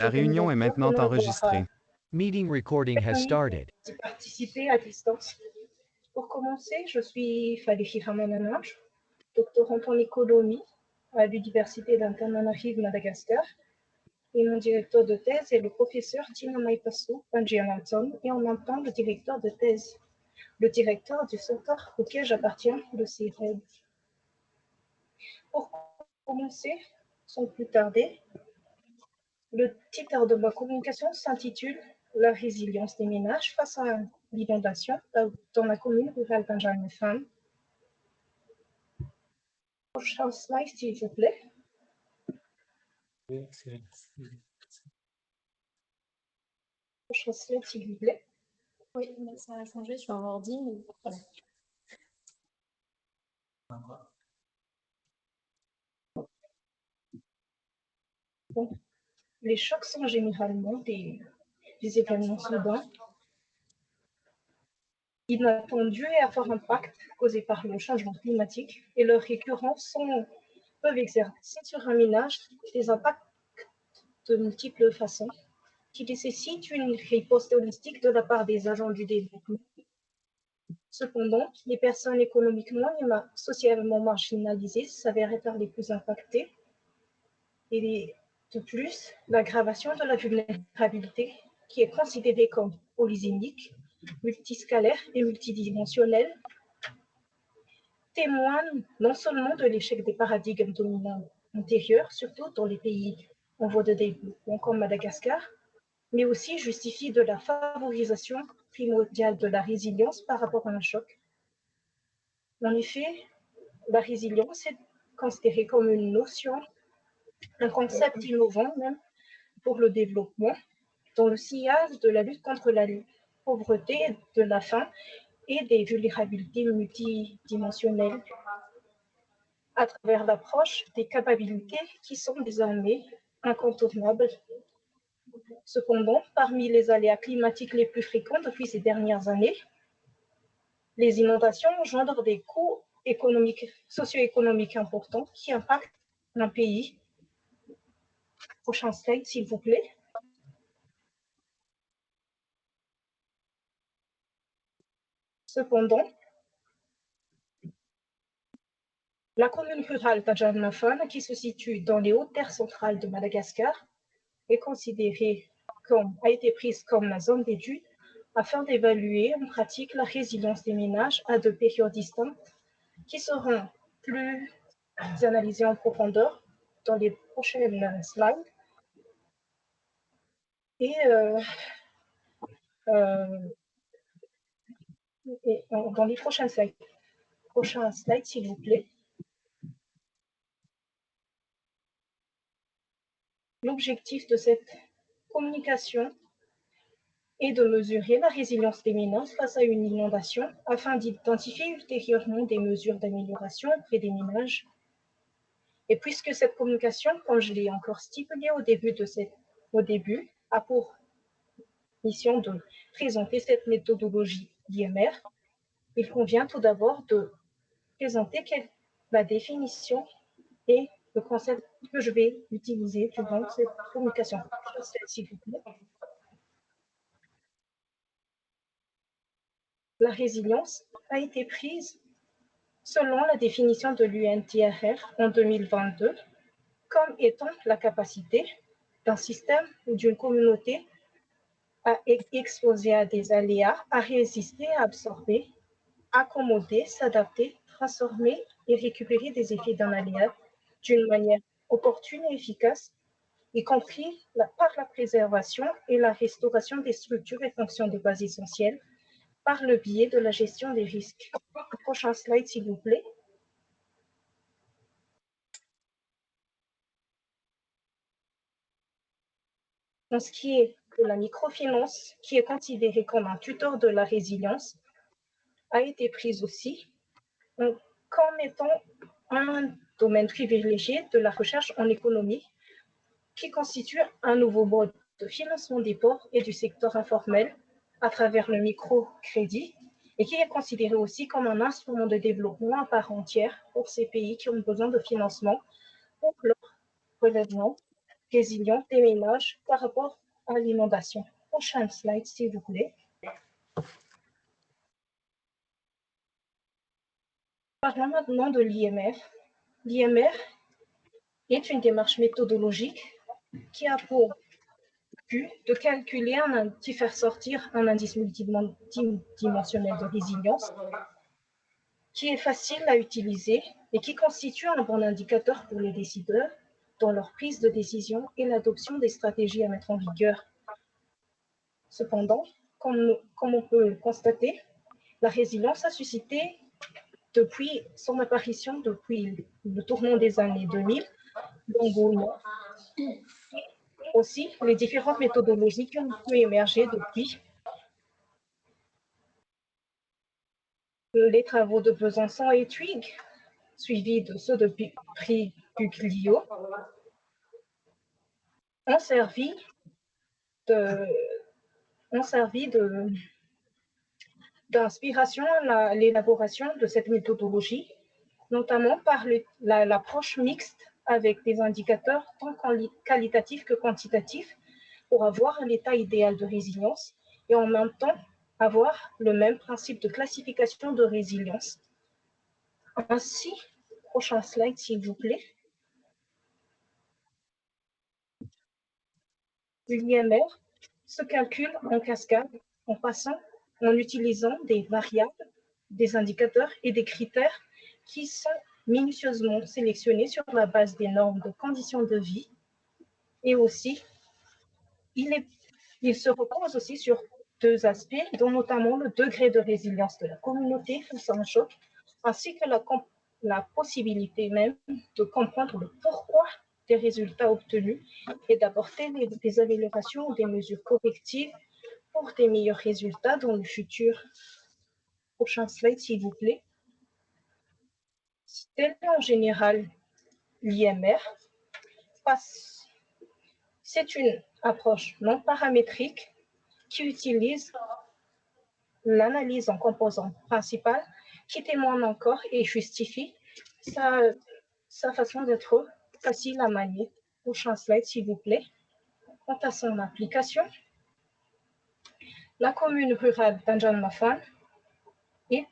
La réunion est maintenant enregistrée. Meeting recording has started. d'y participer à distance. Pour commencer, je suis Falihi Ramananaj, doctorante en économie à l'Université d'Antananarivo, Madagascar. Et mon directeur de thèse est le professeur Tina Maipasu Panjiananton, et en même temps le directeur de thèse, le directeur du centre auquel j'appartiens, le CIREB. Pour commencer, sans plus tarder, le titre de ma communication s'intitule « La résilience des ménages face à l'inondation dans la commune rurale d'Anjarnefan ». Prochain slide, s'il vous plaît. Prochain slide, s'il vous plaît. Oui, ça a changé sur un ordi, mais voilà. Bon. Les chocs sont généralement des événements soudains, inattendus et à fort impact causés par le changement climatique, et leurs récurrences peuvent exercer sur un ménage des impacts de multiples façons, qui nécessitent une riposte holistique de la part des agents du développement. Cependant, les personnes économiquement et socialement marginalisées s'avèrent être les plus impactées. Et de plus, l'aggravation de la vulnérabilité, qui est considérée comme polysémique, multiscalaire et multidimensionnelle, témoigne non seulement de l'échec des paradigmes dominants antérieurs, surtout dans les pays en voie de développement comme Madagascar, mais aussi justifie de la favorisation primordiale de la résilience par rapport à un choc. En effet, la résilience est considérée comme une notion, un concept innovant même pour le développement, dans le sillage de la lutte contre la pauvreté, de la faim et des vulnérabilités multidimensionnelles, à travers l'approche des capacités qui sont désormais incontournables. Cependant, parmi les aléas climatiques les plus fréquents depuis ces dernières années, les inondations engendrent des coûts socio-économiques importants qui impactent un pays. Prochain slide, s'il vous plaît. Cependant, la commune rurale d'Anjarnefan, qui se situe dans les hautes terres centrales de Madagascar, est considérée a été prise comme la zone d'étude afin d'évaluer en pratique la résilience des ménages à deux périodes distinctes qui seront plus analysées en profondeur dans les prochaines slides. Et dans les prochains slides. Prochain slide, s'il vous plaît. L'objectif de cette communication est de mesurer la résilience des ménages face à une inondation afin d'identifier ultérieurement des mesures d'amélioration auprès des ménages. Et puisque cette communication, comme je l'ai encore stipulé au début, a pour mission de présenter cette méthodologie d'IMR, il convient tout d'abord de présenter la définition et le concept que je vais utiliser durant cette communication. S'il vous plaît. La résilience a été prise selon la définition de l'UNTRR en 2022 comme étant la capacité d'un système ou d'une communauté à exposer à des aléas, à résister, à absorber, accommoder, s'adapter, transformer et récupérer des effets d'un aléa d'une manière opportune et efficace, y compris par la préservation et la restauration des structures et fonctions de base essentielles par le biais de la gestion des risques. Prochain slide, s'il vous plaît. En ce qui est de la microfinance, qui est considérée comme un tuteur de la résilience, a été prise aussi comme étant un domaine privilégié de la recherche en économie qui constitue un nouveau mode de financement des ports et du secteur informel à travers le microcrédit et qui est considéré aussi comme un instrument de développement à part entière pour ces pays qui ont besoin de financement pour leur relèvement résilience des ménages par rapport à l'inondation. Prochaine slide, s'il vous plaît. Parlons maintenant de l'IMR. L'IMR est une démarche méthodologique qui a pour but de calculer, de faire sortir un indice multidimensionnel de résilience qui est facile à utiliser et qui constitue un bon indicateur pour les décideurs dans leur prise de décision et l'adoption des stratégies à mettre en vigueur. Cependant, comme on peut le constater, la résilience a suscité depuis son apparition, depuis le tournant des années 2000, l'engouement. Aussi, les différentes méthodologies qui ont pu émerger depuis les travaux de Besançon et Twigg, suivis de ceux de Prix Buglio, ont servi d'inspiration à l'élaboration de cette méthodologie, notamment par l'approche mixte avec des indicateurs tant qualitatifs que quantitatifs pour avoir l'état idéal de résilience et en même temps avoir le même principe de classification de résilience. Ainsi, prochain slide s'il vous plaît. L'IMR se calcule en cascade en utilisant des variables, des indicateurs et des critères qui sont minutieusement sélectionnés sur la base des normes de conditions de vie. Et aussi, il se repose aussi sur deux aspects, dont notamment le degré de résilience de la communauté face à un choc, ainsi que la possibilité même de comprendre le pourquoi des résultats obtenus et d'apporter des améliorations ou des mesures correctives pour des meilleurs résultats dans le futur. Prochain slide, s'il vous plaît. Tel en général l'IMR, c'est une approche non paramétrique qui utilise l'analyse en composants principales qui témoigne encore et justifie sa façon d'être facile à manier. Prochain slide, s'il vous plaît. Quant à son application, la commune rurale d'Anjan-Mafan est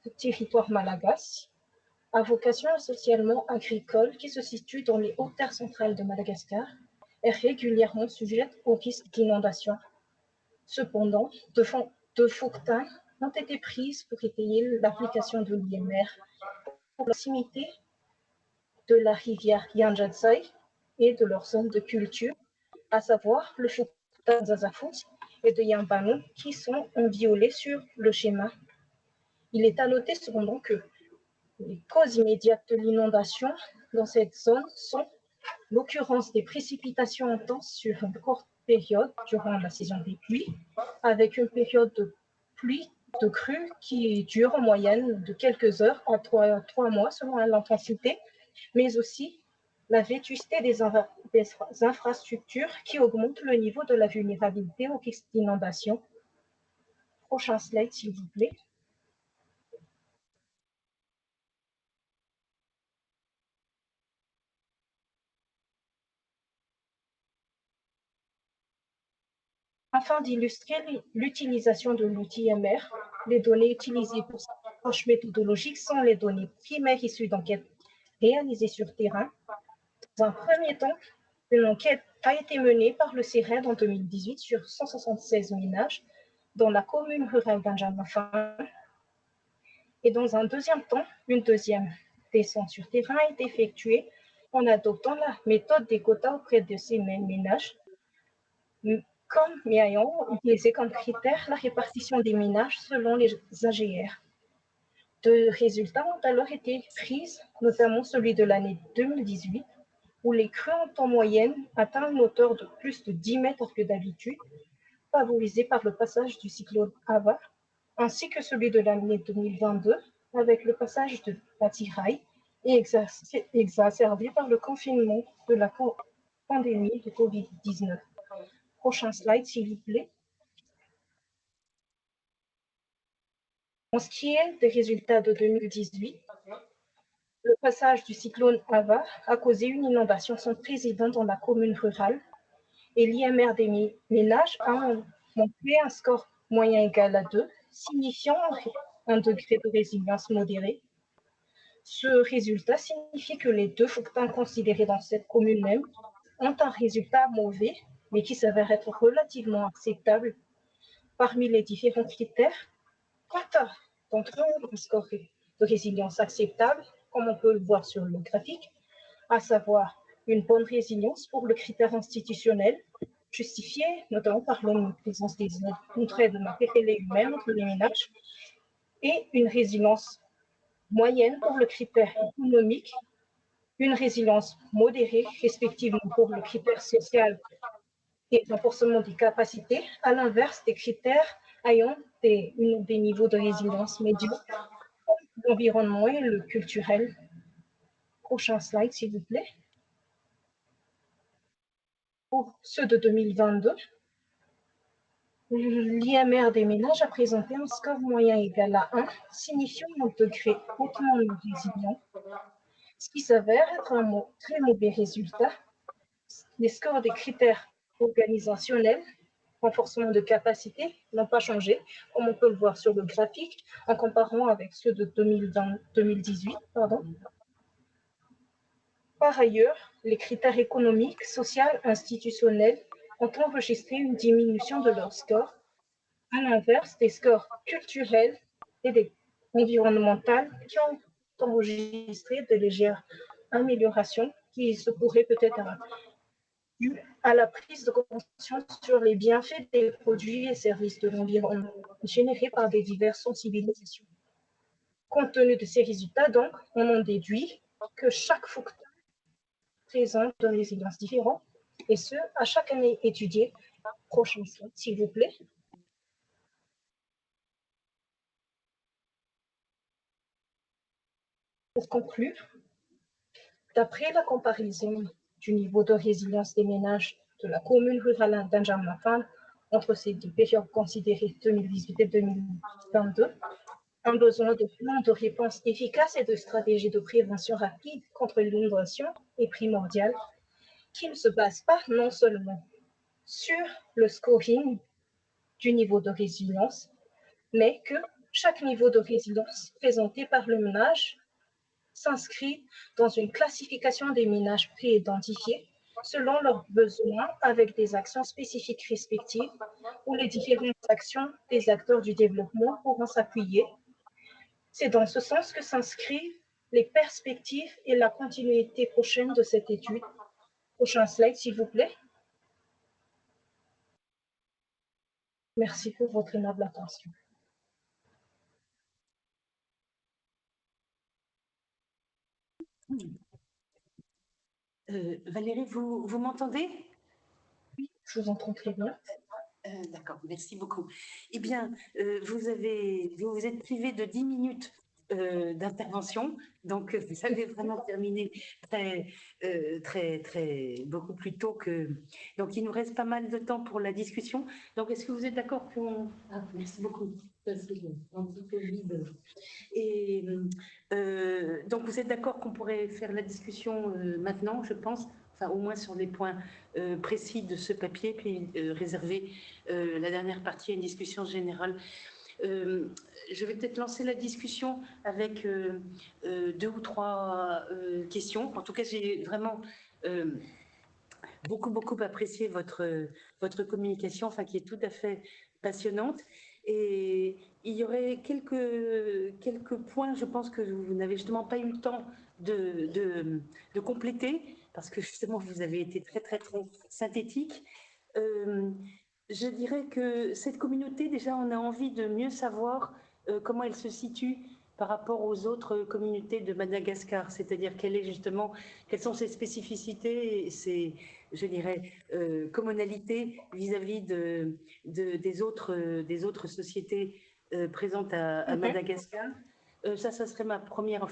le territoire malagasy à vocation essentiellement agricole qui se situe dans les hautes terres centrales de Madagascar est régulièrement sujette au risque d'inondation. Cependant, de fourtains ont été prises pour étayer l'application de l'IMR pour la proximité de la rivière Yanjatsai et de leur zone de culture, à savoir le fourtain Zazafous et de Yambano, qui sont violés sur le schéma. Il est à noter cependant que les causes immédiates de l'inondation dans cette zone sont l'occurrence des précipitations intenses sur une courte période durant la saison des pluies, avec une période de pluie de crue qui dure en moyenne de quelques heures à 3 mois selon l'intensité, mais aussi la vétusté des infrastructures qui augmente le niveau de la vulnérabilité aux risques d'inondation. Prochain slide, s'il vous plaît. Afin d'illustrer l'utilisation de l'outil IMR, les données utilisées pour cette approche méthodologique sont les données primaires issues d'enquêtes réalisées sur terrain. Dans un premier temps, une enquête a été menée par le CERED en 2018 sur 176 ménages dans la commune rurale d'Anjan-Mafan. Et dans un deuxième temps, une deuxième descente sur terrain a été effectuée en adoptant la méthode des quotas auprès de ces mêmes ménages, mais ayant utilisé comme critère la répartition des ménages selon les AGR. Deux résultats ont alors été pris, notamment celui de l'année 2018, où les crues ont en moyenne atteint une hauteur de plus de 10 mètres que d'habitude, favorisée par le passage du cyclone Ava, ainsi que celui de l'année 2022, avec le passage de Batirai et exacerbé par le confinement de la pandémie de Covid-19. Prochain slide, s'il vous plaît. En ce qui est des résultats de 2018, Le passage du cyclone Ava a causé une inondation sans précédent dans la commune rurale et l'IMR des ménages a montré un score moyen égal à 2, signifiant un degré de résilience modéré. Ce résultat signifie que les deux fonctins considérés dans cette commune même ont un résultat mauvais, mais qui s'avère être relativement acceptable parmi les différents critères. Quant d'entre eux ont un score de résilience acceptable, comme on peut le voir sur le graphique, à savoir une bonne résilience pour le critère institutionnel, justifié notamment par l'omniprésence des entrées de matériel humain entre les ménages, et une résilience moyenne pour le critère économique, une résilience modérée, respectivement pour le critère social et renforcement des capacités, à l'inverse des critères ayant des niveaux de résilience médiocres, l'environnement et le culturel. Prochain slide, s'il vous plaît. Pour ceux de 2022, l'IMR des ménages a présenté un score moyen égal à 1, signifiant un degré hautement résilient, ce qui s'avère être un très mauvais résultat. Les scores des critères organisationnels, renforcement de capacité, n'ont pas changé, comme on peut le voir sur le graphique, en comparant avec ceux de 2018. Par ailleurs, les critères économiques, sociaux, institutionnels ont enregistré une diminution de leurs scores, à l'inverse des scores culturels et environnementaux qui ont enregistré de légères améliorations qui se pourraient peut-être dû à la prise de conscience sur les bienfaits des produits et services de l'environnement générés par des diverses sensibilisations. Compte tenu de ces résultats, donc, on en déduit que chaque facteur présente de résilience différente, et ce, à chaque année étudiée. Prochain slide, s'il vous plaît. Pour conclure, d'après la comparaison du niveau de résilience des ménages de la commune rurale d'Anjarmafan entre ces deux périodes considérées 2018 et 2022, un besoin de plans de réponse efficaces et de stratégies de prévention rapide contre l'inondation est primordial, qui ne se base pas non seulement sur le scoring du niveau de résilience, mais que chaque niveau de résilience présenté par le ménage s'inscrit dans une classification des ménages pré-identifiés selon leurs besoins avec des actions spécifiques respectives où les différentes actions des acteurs du développement pourront s'appuyer. C'est dans ce sens que s'inscrivent les perspectives et la continuité prochaine de cette étude. Prochain slide, s'il vous plaît. Merci pour votre aimable attention. Valérie, vous m'entendez? Oui, je vous entends très bien. D'accord, merci beaucoup. Eh bien, vous vous êtes privé de 10 minutes d'intervention, donc vous avez vraiment terminé beaucoup plus tôt que... Donc, il nous reste pas mal de temps pour la discussion. Donc, est-ce que vous êtes d'accord qu'on... Ah, merci beaucoup. Et donc, vous êtes d'accord qu'on pourrait faire la discussion maintenant, je pense, enfin au moins sur les points précis de ce papier, puis réserver la dernière partie à une discussion générale. Je vais peut-être lancer la discussion avec 2 ou 3 questions. En tout cas, j'ai vraiment beaucoup apprécié votre communication, enfin qui est tout à fait passionnante. Et il y aurait quelques points, je pense, que vous n'avez justement pas eu le temps de compléter, parce que justement, vous avez été très synthétique. Je dirais que cette communauté, déjà, on a envie de mieux savoir comment elle se situe par rapport aux autres communautés de Madagascar, c'est-à-dire quelles sont ses spécificités et ses, je dirais, commonalités vis-à-vis des autres sociétés présentes à Madagascar. Ça serait ma première,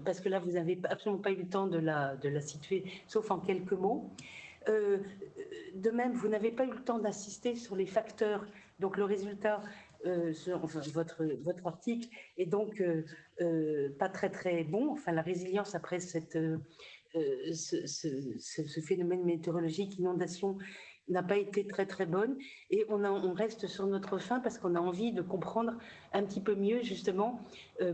parce que là, vous n'avez absolument pas eu le temps de la situer, sauf en quelques mots. De même, vous n'avez pas eu le temps d'insister sur les facteurs, donc le résultat votre article est donc pas très très bon. Enfin, la résilience après ce phénomène météorologique, inondation, n'a pas été très très bonne, et on reste sur notre faim parce qu'on a envie de comprendre un petit peu mieux justement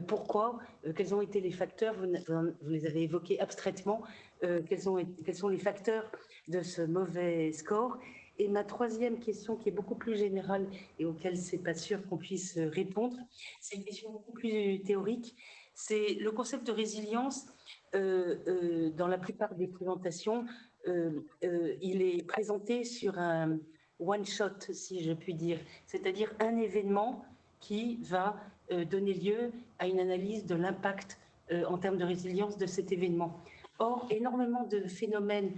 pourquoi, quels ont été les facteurs, vous les avez évoqués abstraitement, quels sont les facteurs de ce mauvais score. Et ma troisième question, qui est beaucoup plus générale et auquel c'est pas sûr qu'on puisse répondre, c'est une question beaucoup plus théorique. C'est le concept de résilience. Dans la plupart des présentations, il est présenté sur un one-shot, si je puis dire, c'est-à-dire un événement qui va donner lieu à une analyse de l'impact en termes de résilience de cet événement. Or, énormément de phénomènes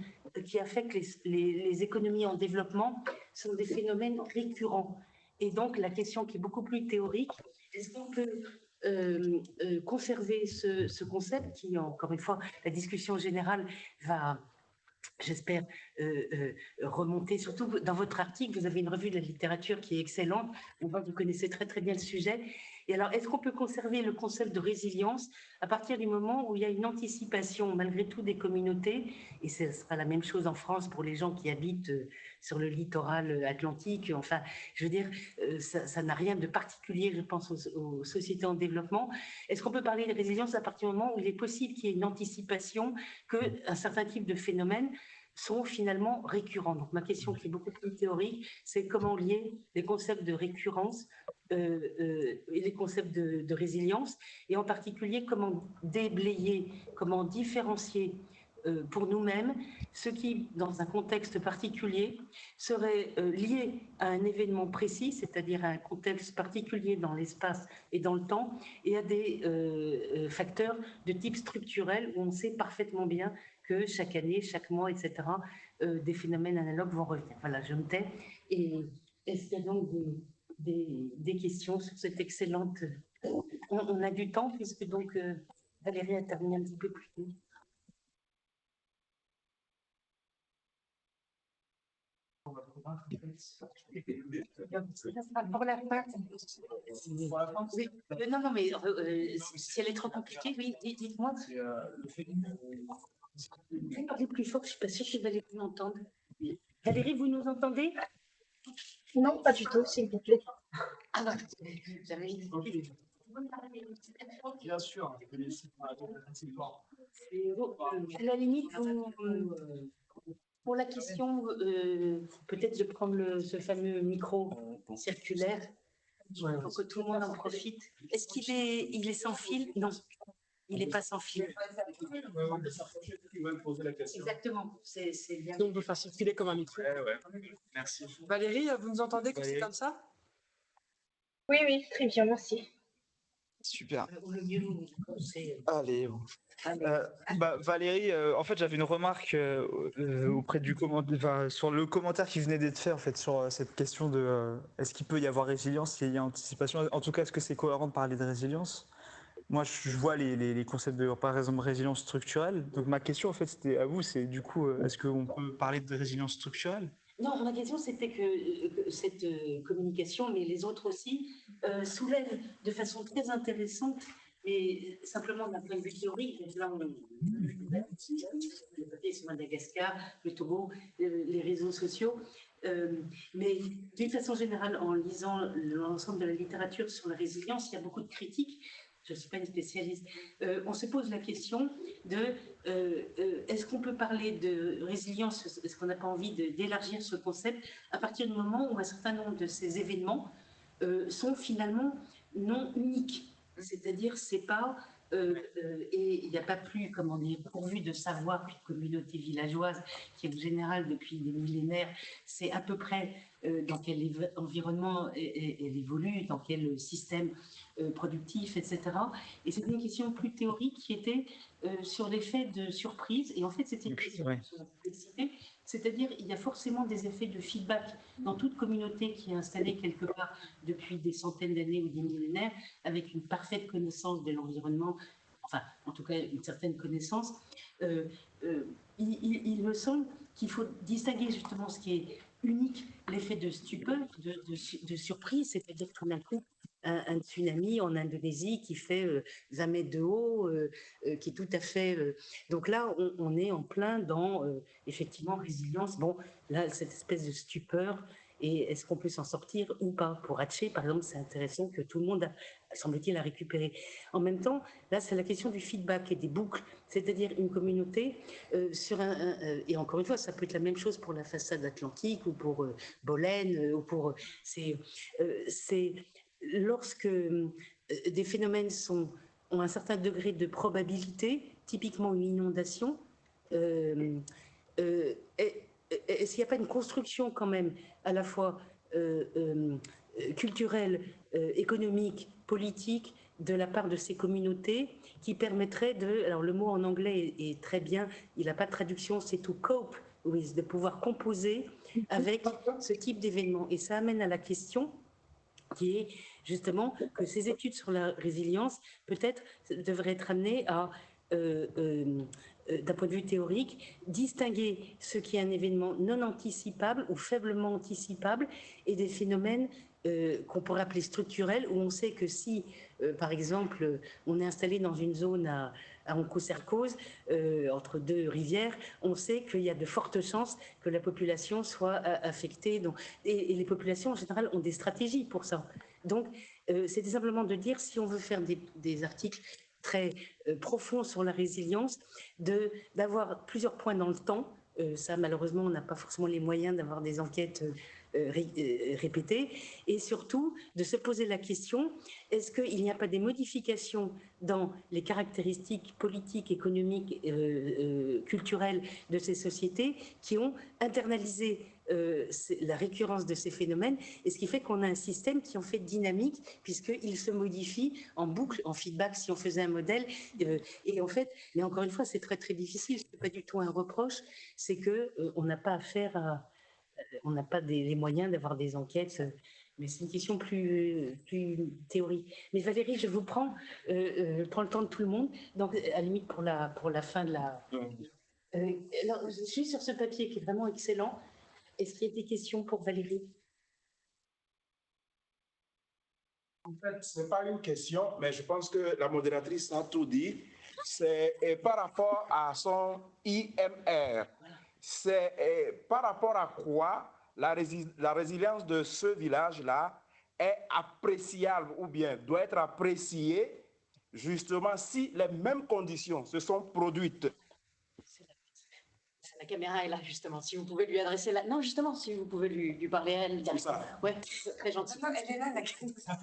qui affectent les économies en développement sont des phénomènes récurrents. Et donc, la question qui est beaucoup plus théorique, est-ce qu'on peut conserver ce concept qui, encore une fois, la discussion générale va, j'espère, remonter. Surtout dans votre article, vous avez une revue de la littérature qui est excellente. On voit que vous connaissez très très bien le sujet. Et alors, est-ce qu'on peut conserver le concept de résilience à partir du moment où il y a une anticipation, malgré tout, des communautés, et ce sera la même chose en France pour les gens qui habitent sur le littoral atlantique. Enfin, je veux dire, ça n'a rien de particulier, je pense, aux sociétés en développement. Est-ce qu'on peut parler de résilience à partir du moment où il est possible qu'il y ait une anticipation qu'un certain type de phénomènes sont finalement récurrents? Donc ma question, qui est beaucoup plus théorique, c'est comment lier les concepts de récurrence et les concepts de résilience, et en particulier comment déblayer, comment différencier pour nous-mêmes ce qui, dans un contexte particulier, serait lié à un événement précis, c'est-à-dire à un contexte particulier dans l'espace et dans le temps, et à des facteurs de type structurel où on sait parfaitement bien que chaque année, chaque mois, etc., des phénomènes analogues vont revenir. Voilà, je me tais. Et est-ce qu'il y a donc des questions sur cette excellente... On a du temps, puisque donc Valérie a terminé un petit peu plus tôt. Ça sera pour la fin. Oui. Non, mais si elle est trop compliquée, oui, dites-moi. Parlez plus fort, je ne suis pas sûre que Valérie vous entende. Valérie, vous nous entendez? Non, pas du tout, s'il vous plaît. Ah non, j'avais Bien sûr. à la limite, pour la question, peut-être je prends ce fameux micro circulaire pour que tout le monde en profite. Est-ce qu'il est sans fil? Non, il n'est pas sans fil. Exactement, c'est bien. On peut faire circuler comme un micro. Ouais. Merci. Valérie, vous nous entendez comme c'est comme ça? Oui, oui, très bien, merci. Super. Le mieux, c'est... Allez. Valérie, en fait, j'avais une remarque auprès du sur le commentaire qui venait d'être fait, en fait, sur cette question de est-ce qu'il peut y avoir résilience, s'il y a anticipation. En tout cas, est-ce que c'est cohérent de parler de résilience? Moi, je vois les concepts de, par exemple, résilience structurelle. Donc, ma question, en fait, c'était à vous, c'est du coup, est-ce qu'on peut parler de résilience structurelle? Non, ma question, c'était que cette communication, mais les autres aussi, soulèvent de façon très intéressante, et simplement d'un point de vue théorique, là, le papier sur Madagascar, le Togo, les réseaux sociaux, mais d'une façon générale, en lisant l'ensemble de la littérature sur la résilience, il y a beaucoup de critiques. Je ne suis pas une spécialiste. On se pose la question de est-ce qu'on peut parler de résilience, est-ce qu'on n'a pas envie d'élargir ce concept à partir du moment où un certain nombre de ces événements sont finalement non uniques. C'est-à-dire, c'est pas... et il n'y a pas plus, comment dire, pourvu de savoir qu'une communauté villageoise qui, en général, depuis des millénaires, sait à peu près dans quel environnement elle évolue, dans quel système productif, etc. Et c'était une question plus théorique qui était sur l'effet de surprise. Et en fait, c'était une question sur la complexité. C'est-à-dire, il y a forcément des effets de feedback dans toute communauté qui est installée quelque part depuis des centaines d'années ou des millénaires, avec une parfaite connaissance de l'environnement, enfin, en tout cas, une certaine connaissance. Il me semble qu'il faut distinguer justement ce qui est unique l'effet de stupeur, de surprise, c'est-à-dire tout d'un coup, un tsunami en Indonésie qui fait 20 mètres de haut, qui est tout à fait... donc là, on est en plein dans, effectivement, résilience. Bon, là, cette espèce de stupeur, et est-ce qu'on peut s'en sortir ou pas? Pour Hatché, par exemple, c'est intéressant que tout le monde, semble-t-il, a récupéré. En même temps, là, c'est la question du feedback et des boucles, c'est-à-dire une communauté sur et encore une fois, ça peut être la même chose pour la façade atlantique ou pour Bolène, ou pour... c'est lorsque des phénomènes ont un certain degré de probabilité, typiquement une inondation, est-ce qu'il n'y a pas une construction quand même à la fois culturelle, économique, politique de la part de ces communautés qui permettrait de... Alors le mot en anglais est très bien, il n'a pas de traduction, c'est to cope with, de pouvoir composer avec ce type d'événement. Et ça amène à la question qui est justement que ces études sur la résilience, peut-être, devraient être amenées à, d'un point de vue théorique, distinguer ce qui est un événement non anticipable ou faiblement anticipable et des phénomènes qu'on pourrait appeler structurels, où on sait que si, par exemple, on est installé dans une zone à Oncocercose, entre deux rivières, on sait qu'il y a de fortes chances que la population soit affectée. Donc, et les populations, en général, ont des stratégies pour ça. Donc, c'était simplement de dire, si on veut faire des articles très profonds sur la résilience, d'avoir plusieurs points dans le temps. Ça, malheureusement, on n'a pas forcément les moyens d'avoir des enquêtes répétées. Et surtout, de se poser la question, est-ce qu'il n'y a pas des modifications dans les caractéristiques politiques, économiques, culturelles de ces sociétés qui ont internalisé la récurrence de ces phénomènes, et ce qui fait qu'on a un système qui est en fait dynamique, puisqu'il se modifie en boucle, en feedback, si on faisait un modèle. Et en fait, mais encore une fois, c'est très très difficile, ce n'est pas du tout un reproche, c'est qu'on n'a pas affaire à... On n'a pas les moyens d'avoir des enquêtes, mais c'est une question plus théorique. Mais Valérie, je vous prends le temps de tout le monde, donc à la limite pour la fin de la... alors, je suis sur ce papier qui est vraiment excellent. Est-ce qu'il y a des questions pour Valérie? En fait, ce n'est pas une question, mais je pense que la modératrice a tout dit. C'est par rapport à son IMR. C'est par rapport à quoi la résilience de ce village-là est appréciable ou bien doit être appréciée justement si les mêmes conditions se sont produites. La caméra est là, justement. Si vous pouvez lui adresser la... Non, justement, si vous pouvez lui parler à elle. Comme ça. Ouais, très gentil. Non, elle est là, la caméra.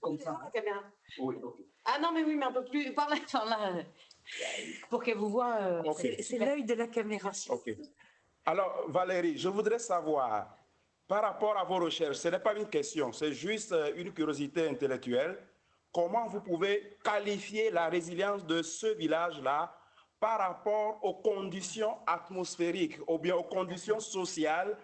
Comme ça. La caméra. Oui, ok. Ah non, mais oui, mais un peu plus par là, enfin, là pour qu'elle vous voit. Okay. C'est l'œil de la caméra. Ok. Alors, Valérie, je voudrais savoir, par rapport à vos recherches, ce n'est pas une question, c'est juste une curiosité intellectuelle. Comment vous pouvez qualifier la résilience de ce village-là par rapport aux conditions atmosphériques ou bien aux conditions sociales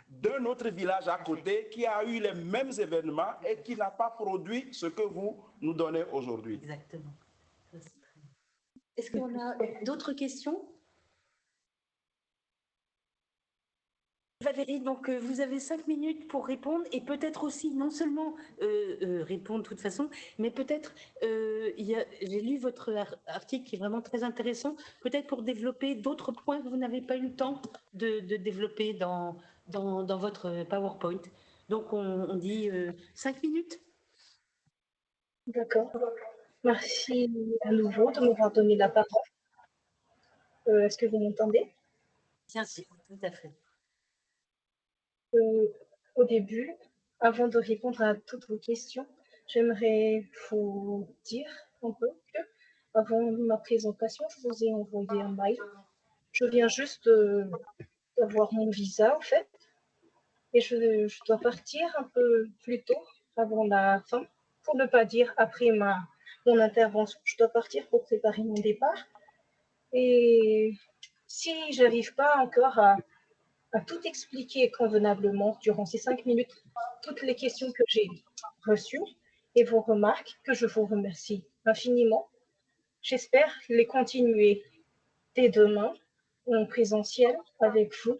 d'un autre village à côté qui a eu les mêmes événements et qui n'a pas produit ce que vous nous donnez aujourd'hui? Exactement. Est-ce qu'on a d'autres questions? Valérie, donc vous avez 5 minutes pour répondre et peut-être aussi non seulement répondre de toute façon, mais peut-être, j'ai lu votre article qui est vraiment très intéressant, peut-être pour développer d'autres points que vous n'avez pas eu le temps de développer dans votre PowerPoint. Donc on dit 5 minutes. D'accord. Merci à nouveau de m'avoir donné la parole. Est-ce que vous m'entendez? Bien sûr, tout à fait. Au début, avant de répondre à toutes vos questions, j'aimerais vous dire un peu que, avant ma présentation, je vous ai envoyé un mail. Je viens juste d'avoir mon visa, en fait, et je dois partir un peu plus tôt, avant la fin, pour ne pas dire après mon intervention. Je dois partir pour préparer mon départ. Et si j'arrive pas encore à tout expliquer convenablement durant ces 5 minutes, toutes les questions que j'ai reçues et vos remarques, que je vous remercie infiniment. J'espère les continuer dès demain en présentiel avec vous.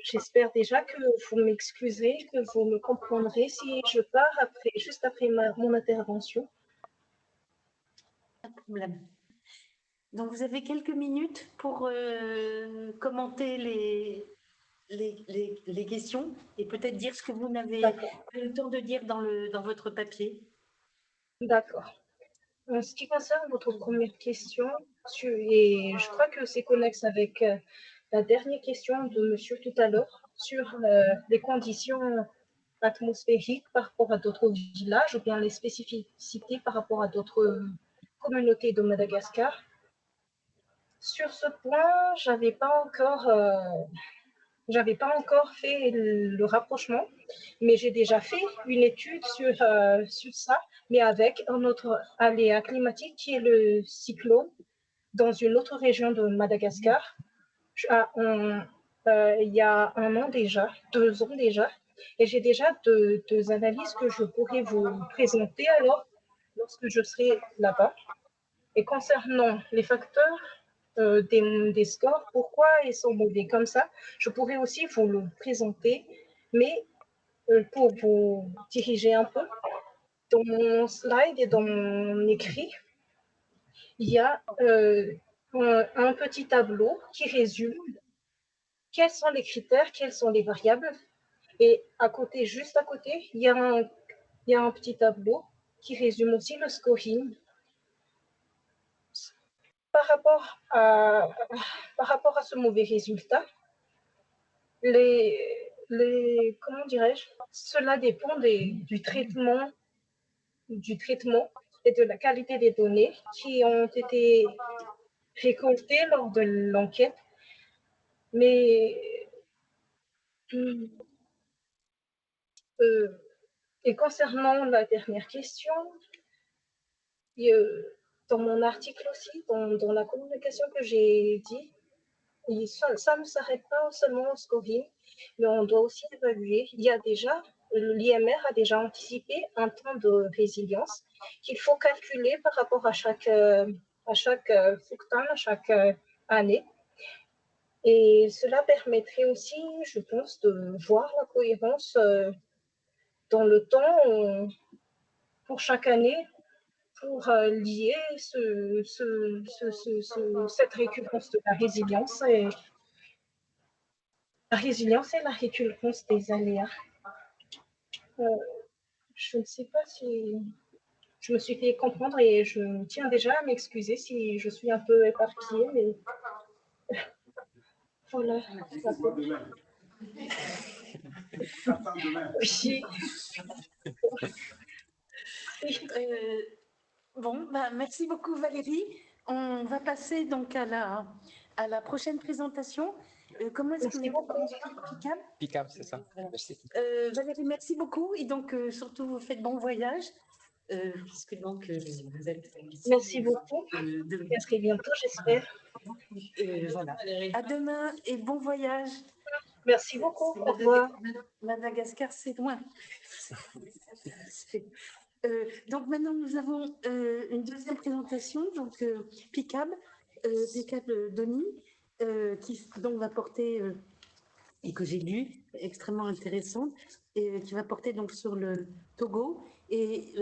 J'espère déjà que vous m'excuserez, que vous me comprendrez si je pars juste après mon intervention. Pas de problème. Donc, vous avez quelques minutes pour commenter les questions et peut-être dire ce que vous n'avez pas eu le temps de dire dans votre papier. D'accord. En ce qui concerne votre première question, et je crois que c'est connexe avec la dernière question de monsieur tout à l'heure sur les conditions atmosphériques par rapport à d'autres villages ou bien les spécificités par rapport à d'autres communautés de Madagascar. Sur ce point, j'avais pas encore fait le rapprochement, mais j'ai déjà fait une étude sur ça, mais avec un autre aléa climatique qui est le cyclone dans une autre région de Madagascar. Il y a 1 an déjà, 2 ans déjà, et j'ai déjà deux analyses que je pourrais vous présenter alors lorsque je serai là-bas. Et concernant les facteurs des scores, pourquoi ils sont mauvais comme ça, je pourrais aussi vous le présenter, mais pour vous diriger un peu, dans mon slide et dans mon écrit, il y a un petit tableau qui résume quels sont les critères, quelles sont les variables, et à côté, juste à côté, il y a un petit tableau qui résume aussi le scoring. Par rapport à ce mauvais résultat, comment dirais-je, cela dépend du traitement et de la qualité des données qui ont été récoltées lors de l'enquête. Mais et concernant la dernière question, dans mon article aussi, dans la communication que j'ai dit, ça ne s'arrête pas seulement au scoring, mais on doit aussi évaluer. L'IMR a déjà anticipé un temps de résilience qu'il faut calculer par rapport à chaque à chaque année. Et cela permettrait aussi, je pense, de voir la cohérence dans le temps pour chaque année pour lier cette récurrence de la résilience et la récurrence des aléas. Je ne sais pas si je me suis fait comprendre et je tiens déjà à m'excuser si je suis un peu éparpillée, mais voilà. Oui. Bon, bah, merci beaucoup Valérie. On va passer donc à la prochaine présentation. Comment est-ce que vous Picam? Picam, c'est ça. Merci. Valérie, merci beaucoup. Et donc, surtout, vous faites bon voyage. Puisque donc, vous êtes ici. Merci beaucoup. À très bientôt, j'espère. Voilà. À demain et bon voyage. Merci beaucoup. Au revoir. Madagascar, c'est loin. Donc maintenant, nous avons une deuxième présentation, donc Picab Doni, qui donc va porter, et que j'ai lu, extrêmement intéressante, et qui va porter donc sur le Togo, et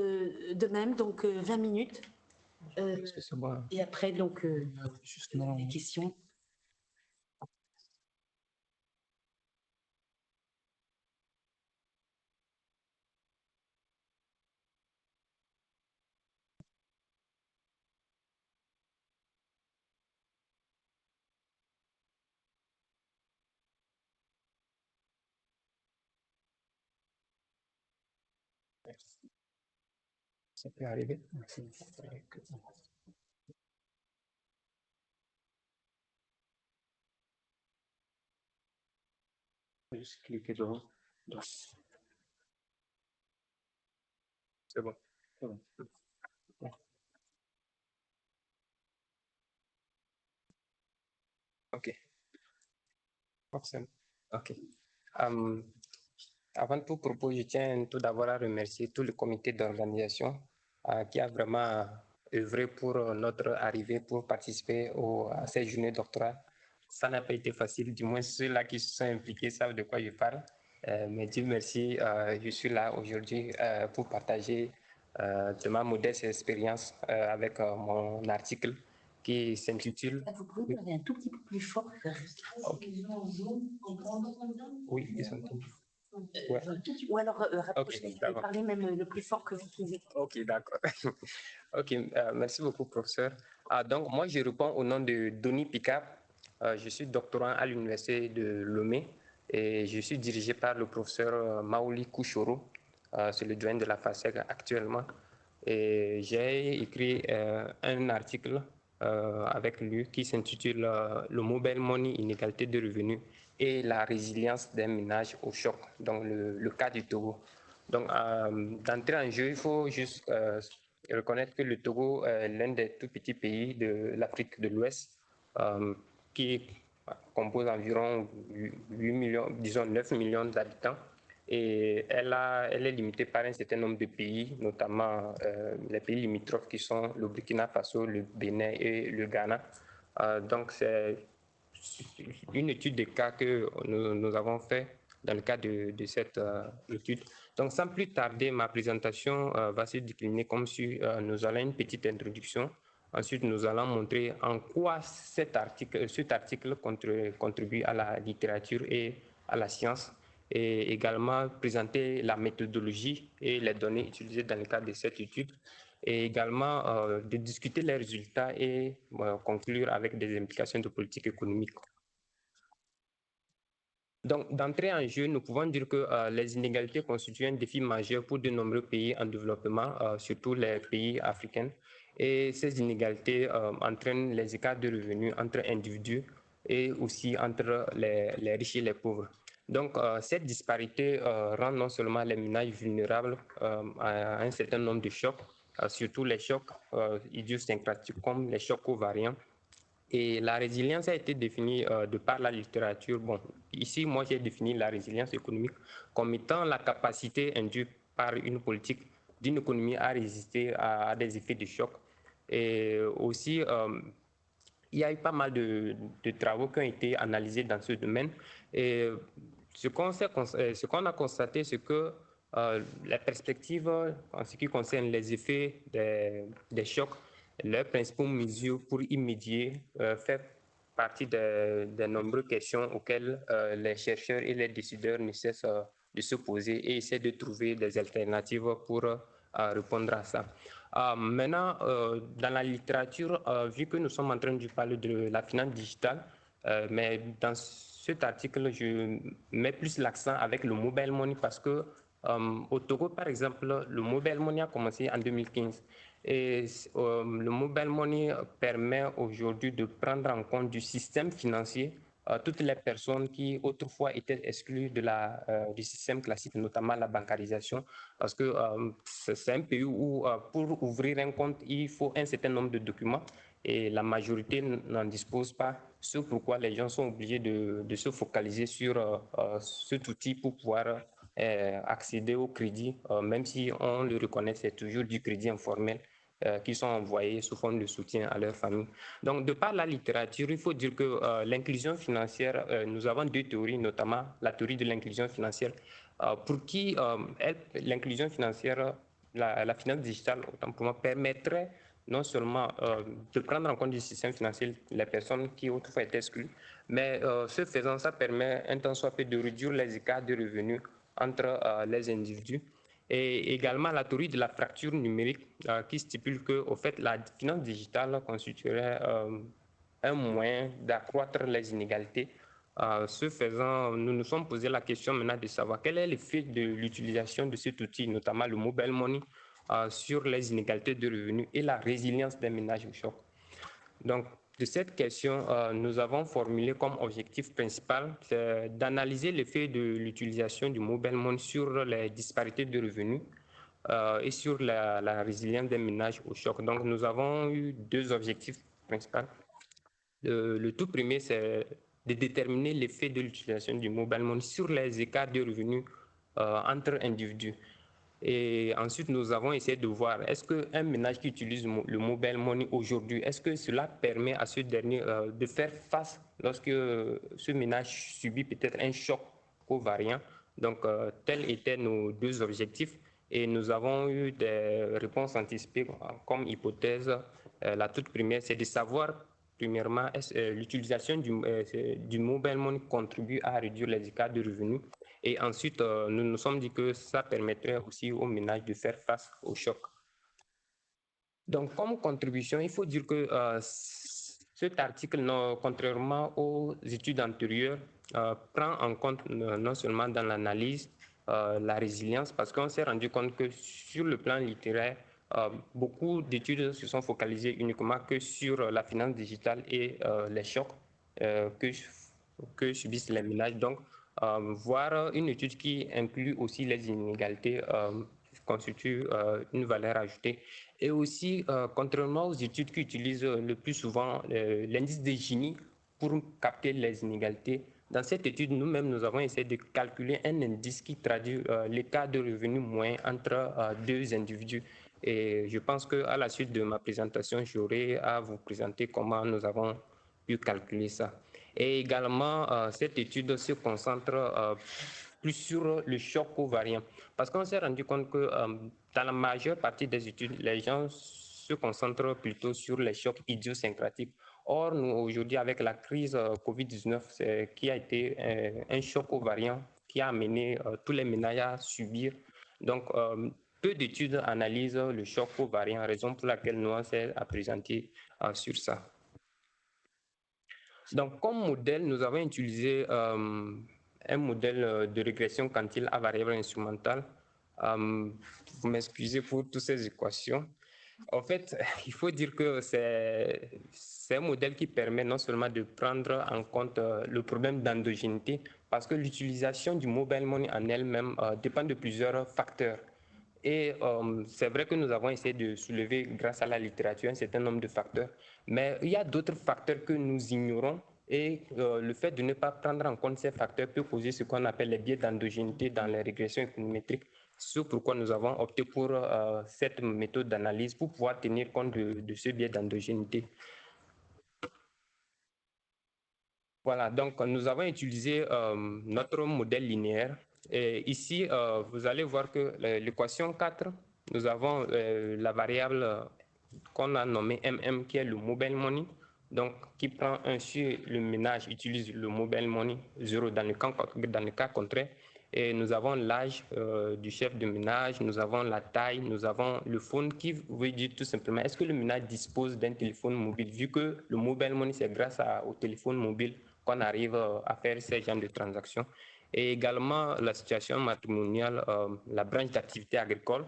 de même, donc 20 minutes. Et après, donc, les questions. Ça peut arriver. Juste cliquer devant. C'est bon. C'est bon. OK. Forcément. OK. Avant tout propos, je tiens tout d'abord à remercier tout le comité d'organisation qui a vraiment œuvré pour notre arrivée, pour participer à ces journées doctorales ça n'a pas été facile. Du moins, ceux-là qui se sont impliqués savent de quoi je parle. Mais Dieu merci, je suis là aujourd'hui pour partager de ma modeste expérience avec mon article qui s'intitule... Vous pouvez parler un tout petit peu plus fort. Okay. Oui, ils sont entendus. Ouais. Ou alors rapprochez, Okay, parlez même le plus fort que vous pouvez. Ok, d'accord. Ok, merci beaucoup, professeur. Donc, moi, je réponds au nom de Denis Picard. Je suis doctorant à l'université de Lomé et je suis dirigé par le professeur Maouli Kouchoro. C'est le doyen de la FASEG actuellement. Et j'ai écrit un article avec lui qui s'intitule Le mobile money, inégalité de revenus et la résilience des ménages au choc, donc le cas du Togo. Donc, d'entrée en jeu, il faut juste reconnaître que le Togo est l'un des tout petits pays de l'Afrique de l'Ouest qui compose environ 8 millions, disons 9 millions d'habitants. Et elle est limitée par un certain nombre de pays, notamment les pays limitrophes qui sont le Burkina Faso, le Bénin et le Ghana. Donc, c'est une étude de cas que nous avons fait dans le cadre de cette étude. Donc, sans plus tarder, ma présentation va se décliner comme suit. Nous allons une petite introduction. Ensuite, nous allons montrer en quoi cet article contribue à la littérature et à la science, et également présenter la méthodologie et les données utilisées dans le cadre de cette étude, et également de discuter les résultats et conclure avec des implications de politique économique. Donc, d'entrée en jeu, nous pouvons dire que les inégalités constituent un défi majeur pour de nombreux pays en développement, surtout les pays africains. Et ces inégalités entraînent les écarts de revenus entre individus et aussi entre les riches et les pauvres. Donc, cette disparité rend non seulement les ménages vulnérables à un certain nombre de chocs, surtout les chocs idiosyncratiques comme les chocs covariants. Et la résilience a été définie de par la littérature. Bon, ici, moi, j'ai défini la résilience économique comme étant la capacité induite par une politique d'une économie à résister à des effets de choc. Et aussi, il y a eu pas mal de travaux qui ont été analysés dans ce domaine. Et ce qu'on a constaté, c'est que les perspectives en ce qui concerne les effets des chocs, leurs principaux mesures pour y médier fait partie des nombreuses questions auxquelles les chercheurs et les décideurs ne cessent de se poser et essaient de trouver des alternatives pour répondre à ça. Maintenant, dans la littérature, vu que nous sommes en train de parler de la finance digitale, mais dans cet article, je mets plus l'accent avec le mobile money parce que au Togo, par exemple, le mobile money a commencé en 2015. Et le mobile money permet aujourd'hui de prendre en compte du système financier toutes les personnes qui autrefois étaient exclues du système classique, notamment la bancarisation, parce que c'est un pays où pour ouvrir un compte, il faut un certain nombre de documents et la majorité n'en dispose pas, ce pourquoi les gens sont obligés de se focaliser sur cet outil pour pouvoir accéder au crédit, même si on le reconnaît, c'est toujours du crédit informel qui sont envoyés sous forme de soutien à leur famille. Donc, de par la littérature, il faut dire que l'inclusion financière, nous avons deux théories, notamment la théorie de l'inclusion financière, pour qui l'inclusion financière, la finance digitale, autant pour moi, permettrait non seulement de prendre en compte du système financier les personnes qui autrefois étaient exclues, mais ce faisant, ça permet un tant soit peu de réduire les écarts de revenus entre les individus. Et également la théorie de la fracture numérique qui stipule que, au fait, la finance digitale constituerait un moyen d'accroître les inégalités. Ce faisant, nous nous sommes posé la question maintenant de savoir quel est l'effet de l'utilisation de cet outil, notamment le mobile money, sur les inégalités de revenus et la résilience des ménages au choc. Donc, de cette question, nous avons formulé comme objectif principal d'analyser l'effet de l'utilisation du mobile money sur les disparités de revenus et sur la résilience des ménages au choc. Donc, nous avons eu deux objectifs principaux. Le tout premier, c'est de déterminer l'effet de l'utilisation du mobile money sur les écarts de revenus entre individus. Et ensuite, nous avons essayé de voir, est-ce qu'un ménage qui utilise le mobile money aujourd'hui, est-ce que cela permet à ce dernier de faire face lorsque ce ménage subit peut-être un choc covariant? Donc, tels étaient nos deux objectifs. Et nous avons eu des réponses anticipées comme hypothèse. La toute première, c'est de savoir, premièrement, l'utilisation du mobile money contribue à réduire les écarts de revenus. Et ensuite, nous nous sommes dit que ça permettrait aussi aux ménages de faire face au choc. Donc, comme contribution, il faut dire que cet article, contrairement aux études antérieures, prend en compte non seulement dans l'analyse la résilience, parce qu'on s'est rendu compte que sur le plan littéraire, beaucoup d'études se sont focalisées uniquement que sur la finance digitale et les chocs que subissent les ménages. Donc, voir une étude qui inclut aussi les inégalités constitue une valeur ajoutée. Et aussi, contrairement aux études qui utilisent le plus souvent l'indice de Gini pour capter les inégalités, dans cette étude, nous-mêmes, nous avons essayé de calculer un indice qui traduit l'écart de revenus moyen entre deux individus. Et je pense qu'à la suite de ma présentation, j'aurai à vous présenter comment nous avons pu calculer ça. Et également, cette étude se concentre plus sur le choc covariant. Parce qu'on s'est rendu compte que dans la majeure partie des études, les gens se concentrent plutôt sur les chocs idiosyncratiques. Or, nous, aujourd'hui, avec la crise COVID-19, qui a été un choc covariant qui a amené tous les ménages à subir. Donc, peu d'études analysent le choc covariant, raison pour laquelle nous on s'est présenté sur ça. Donc, comme modèle, nous avons utilisé un modèle de régression quantile à variable instrumentale. Vous m'excusez pour toutes ces équations. En fait, il faut dire que c'est un modèle qui permet non seulement de prendre en compte le problème d'endogénéité, parce que l'utilisation du mobile money en elle-même dépend de plusieurs facteurs. Et c'est vrai que nous avons essayé de soulever, grâce à la littérature, un certain nombre de facteurs, mais il y a d'autres facteurs que nous ignorons et le fait de ne pas prendre en compte ces facteurs peut causer ce qu'on appelle les biais d'endogénéité dans les régressions économétriques. C'est pourquoi nous avons opté pour cette méthode d'analyse pour pouvoir tenir compte de ce biais d'endogénéité. Voilà, donc nous avons utilisé notre modèle linéaire. Et ici, vous allez voir que l'équation 4, nous avons la variable qu'on a nommée MM, qui est le mobile money, donc qui prend sur le ménage, utilise le mobile money 0 dans le cas contraire. Et nous avons l'âge du chef de ménage, nous avons la taille, nous avons le phone qui veut dire tout simplement, est-ce que le ménage dispose d'un téléphone mobile? Vu que le mobile money, c'est grâce au téléphone mobile qu'on arrive à faire ces genres de transactions. Et également la situation matrimoniale, la branche d'activité agricole,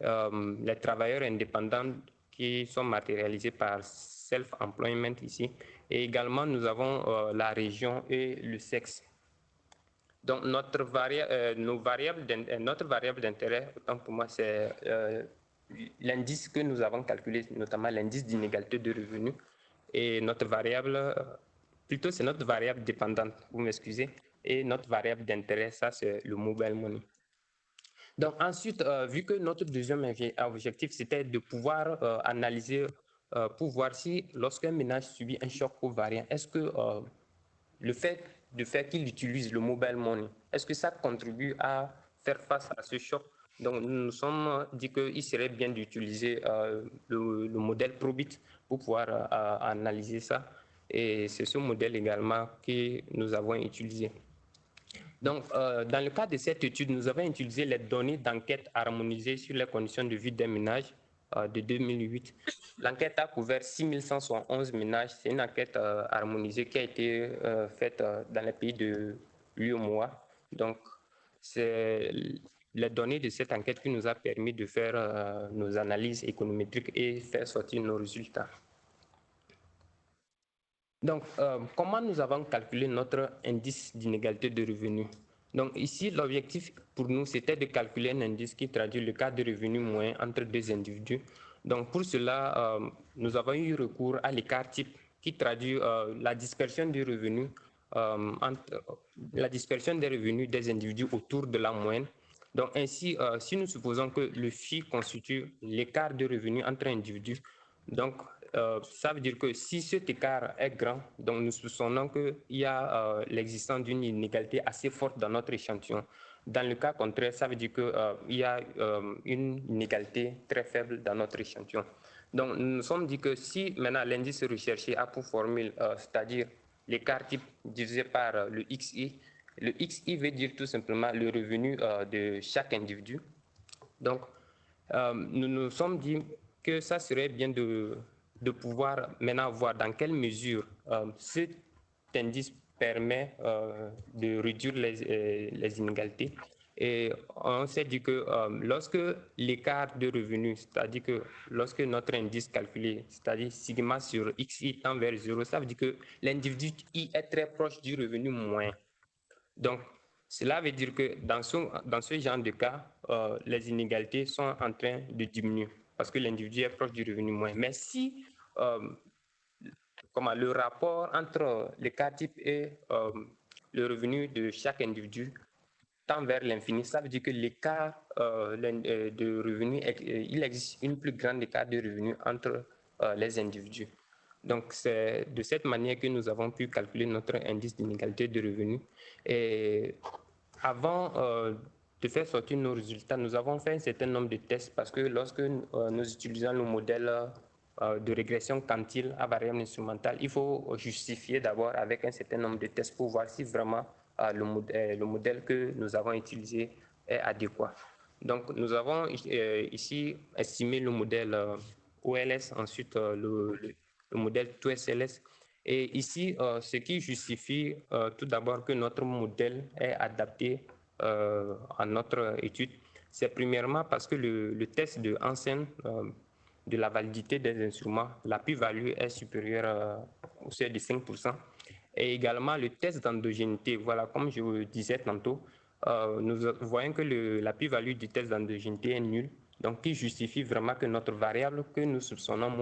les travailleurs indépendants qui sont matérialisés par self-employment ici. Et également, nous avons la région et le sexe. Donc, notre variable d'intérêt, autant pour moi, c'est l'indice que nous avons calculé, notamment l'indice d'inégalité de revenus. Et notre variable, plutôt c'est notre variable dépendante, vous m'excusez, et notre variable d'intérêt, ça c'est le mobile money. Donc ensuite, vu que notre deuxième objectif, c'était de pouvoir analyser, pour voir si lorsqu'un ménage subit un choc covariant, est-ce que le fait qu'il utilise le mobile money, est-ce que ça contribue à faire face à ce choc? Donc, nous nous sommes dit qu'il serait bien d'utiliser le modèle Probit pour pouvoir analyser ça. Et c'est ce modèle également que nous avons utilisé. Donc, dans le cadre de cette étude, nous avons utilisé les données d'enquête harmonisées sur les conditions de vie des ménages de 2008. L'enquête a couvert 6171 ménages. C'est une enquête harmonisée qui a été faite dans les pays de l'UEMOA. Donc, c'est les données de cette enquête qui nous a permis de faire nos analyses économétriques et faire sortir nos résultats. Donc, comment nous avons calculé notre indice d'inégalité de revenus? Donc ici, l'objectif pour nous, c'était de calculer un indice qui traduit le cas de revenus moyen entre deux individus. Donc pour cela, nous avons eu recours à l'écart type qui traduit la dispersion des revenus des individus autour de la moyenne. Donc ainsi, si nous supposons que le FI constitue l'écart de revenus entre individus, donc ça veut dire que si cet écart est grand, donc nous soupçonnons qu'il y a l'existence d'une inégalité assez forte dans notre échantillon. Dans le cas contraire, ça veut dire qu'il y a une inégalité très faible dans notre échantillon. Donc nous nous sommes dit que si maintenant l'indice recherché a pour formule, c'est-à-dire l'écart type divisé par le XI veut dire tout simplement le revenu de chaque individu. Donc, nous nous sommes dit que ça serait bien de pouvoir maintenant voir dans quelle mesure cet indice permet de réduire les inégalités. Et on s'est dit que lorsque l'écart de revenus, c'est-à-dire que lorsque notre indice calculé, c'est-à-dire sigma sur xi tend vers 0, ça veut dire que l'individu i est très proche du revenu moyen. Donc, cela veut dire que dans ce genre de cas, les inégalités sont en train de diminuer parce que l'individu est proche du revenu moyen. Mais si le rapport entre l'écart type et le revenu de chaque individu tend vers l'infini, ça veut dire que l'écart de revenu, il existe une plus grande écart de revenu entre les individus. Donc, c'est de cette manière que nous avons pu calculer notre indice d'inégalité de revenus. Et avant de faire sortir nos résultats, nous avons fait un certain nombre de tests parce que lorsque nous utilisons le modèle de régression quantile à variable instrumentale, il faut justifier d'abord avec un certain nombre de tests pour voir si vraiment le modèle que nous avons utilisé est adéquat. Donc, nous avons ici estimé le modèle OLS, ensuite le modèle TOSLS. Et ici, ce qui justifie tout d'abord que notre modèle est adapté à notre étude, c'est premièrement parce que le test de Hansen de la validité des instruments, la plus-value est supérieure au seuil de 5%. Et également le test d'endogénéité, voilà, comme je vous le disais tantôt, nous voyons que la plus-value du test d'endogénéité est nulle, donc qui justifie vraiment que notre variable que nous soupçonnons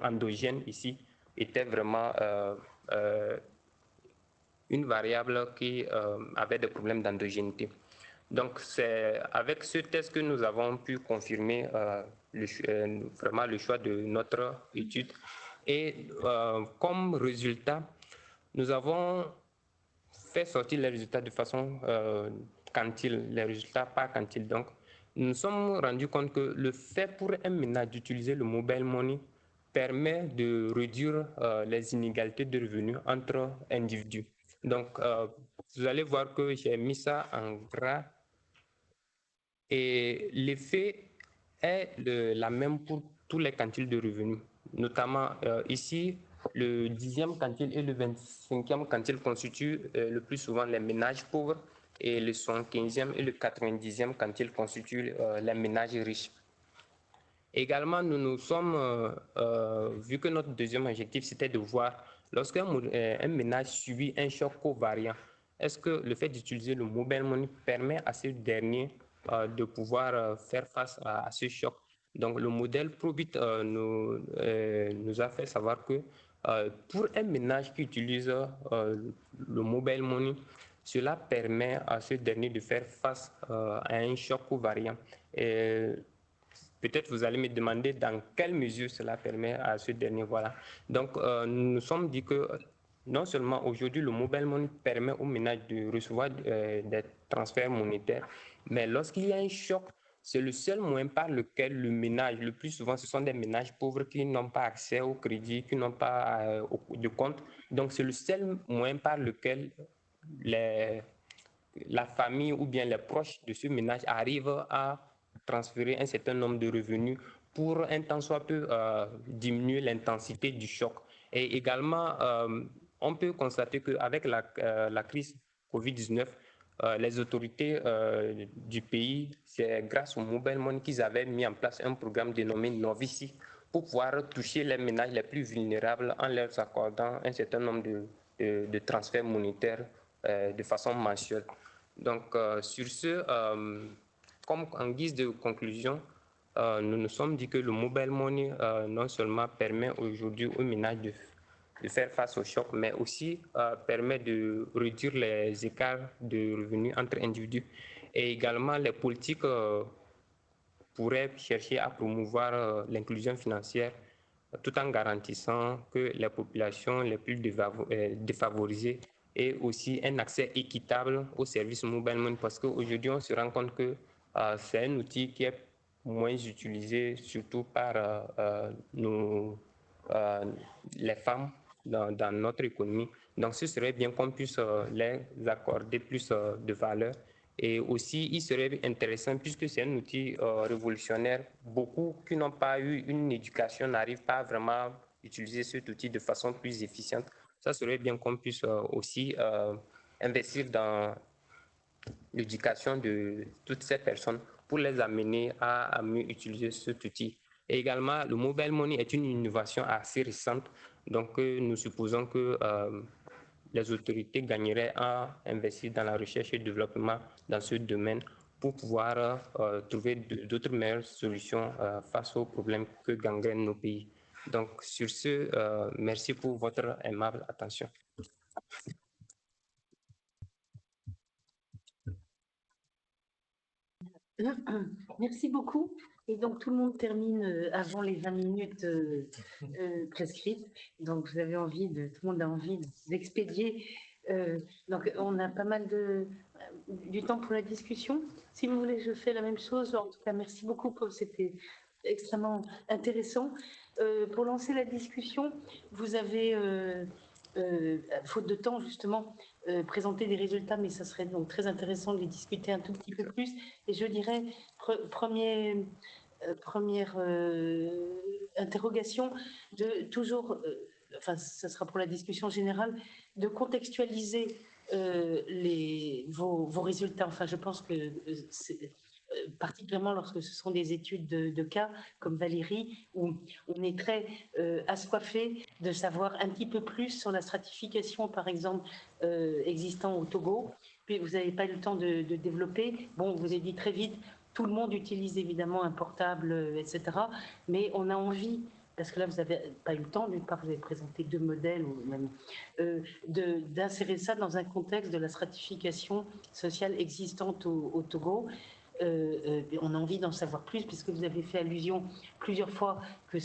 endogène ici était vraiment une variable qui avait des problèmes d'endogénéité. Donc c'est avec ce test que nous avons pu confirmer vraiment le choix de notre étude. Et comme résultat, nous avons fait sortir les résultats de façon quantile, les résultats par quantile. Donc, nous nous sommes rendus compte que le fait pour un ménage d'utiliser le mobile money permet de réduire les inégalités de revenus entre individus. Donc, vous allez voir que j'ai mis ça en gras. Et l'effet est la même pour tous les quantiles de revenus. Notamment ici, le 10e quantile et le 25e quantile constituent le plus souvent les ménages pauvres et le 75e et le 90e quantile constituent les ménages riches. Également, nous nous sommes, vu que notre deuxième objectif, c'était de voir lorsqu'un ménage subit un choc covariant, est-ce que le fait d'utiliser le mobile money permet à ce dernier de pouvoir faire face à ce choc. Donc, le modèle Probit nous a fait savoir que pour un ménage qui utilise le mobile money, cela permet à ce dernier de faire face à un choc covariant. Et peut-être vous allez me demander dans quelle mesure cela permet à ce dernier. Voilà. Donc, nous nous sommes dit que non seulement aujourd'hui, le mobile money permet au ménage de recevoir des transferts monétaires, mais lorsqu'il y a un choc, c'est le seul moyen par lequel le ménage, le plus souvent, ce sont des ménages pauvres qui n'ont pas accès au crédit, qui n'ont pas de compte. Donc, c'est le seul moyen par lequel la famille ou bien les proches de ce ménage arrivent à transférer un certain nombre de revenus pour un temps soit peu diminuer l'intensité du choc. Et également, on peut constater qu'avec la crise Covid-19, les autorités du pays, c'est grâce au mobile money qu'ils avaient mis en place un programme dénommé Novici pour pouvoir toucher les ménages les plus vulnérables en leur accordant un certain nombre de transferts monétaires de façon mensuelle. Donc, sur ce, comme en guise de conclusion, nous nous sommes dit que le mobile money non seulement permet aujourd'hui aux ménages de faire face au choc, mais aussi permet de réduire les écarts de revenus entre individus. Et également, les politiques pourraient chercher à promouvoir l'inclusion financière tout en garantissant que les populations les plus défavorisées aient aussi un accès équitable aux services mobile money, parce qu'aujourd'hui, on se rend compte que c'est un outil qui est moins utilisé, surtout par les femmes dans notre économie. Donc, ce serait bien qu'on puisse les accorder plus de valeur. Et aussi, il serait intéressant, puisque c'est un outil révolutionnaire, beaucoup qui n'ont pas eu une éducation n'arrivent pas vraiment à utiliser cet outil de façon plus efficiente. Ça serait bien qu'on puisse aussi investir dans l'éducation de toutes ces personnes pour les amener à mieux utiliser cet outil. Et également, le mobile money est une innovation assez récente, donc nous supposons que les autorités gagneraient à investir dans la recherche et le développement dans ce domaine pour pouvoir trouver d'autres meilleures solutions face aux problèmes que gangrènent nos pays. Donc, sur ce, merci pour votre aimable attention. Merci beaucoup. Et donc, tout le monde termine avant les 20 minutes prescrites. Donc, tout le monde a envie d'expédier. Donc, on a pas mal du temps pour la discussion. Si vous voulez, je fais la même chose. En tout cas, merci beaucoup. C'était extrêmement intéressant. Pour lancer la discussion, vous avez, faute de temps, justement, présenter des résultats, mais ça serait donc très intéressant de les discuter un tout petit peu plus. Et je dirais, première interrogation, de toujours, enfin, ça sera pour la discussion générale, de contextualiser vos résultats. Enfin, je pense que c'est particulièrement lorsque ce sont des études de cas comme Valérie, où on est très assoiffé de savoir un petit peu plus sur la stratification, par exemple, existant au Togo. Puis vous n'avez pas eu le temps de développer. Bon, vous avez dit très vite, tout le monde utilise évidemment un portable, etc. Mais on a envie, parce que là, vous n'avez pas eu le temps, d'une part, vous avez présenté 2 modèles, ou même, d'insérer ça dans un contexte de la stratification sociale existante au Togo. On a envie d'en savoir plus, puisque vous avez fait allusion plusieurs fois que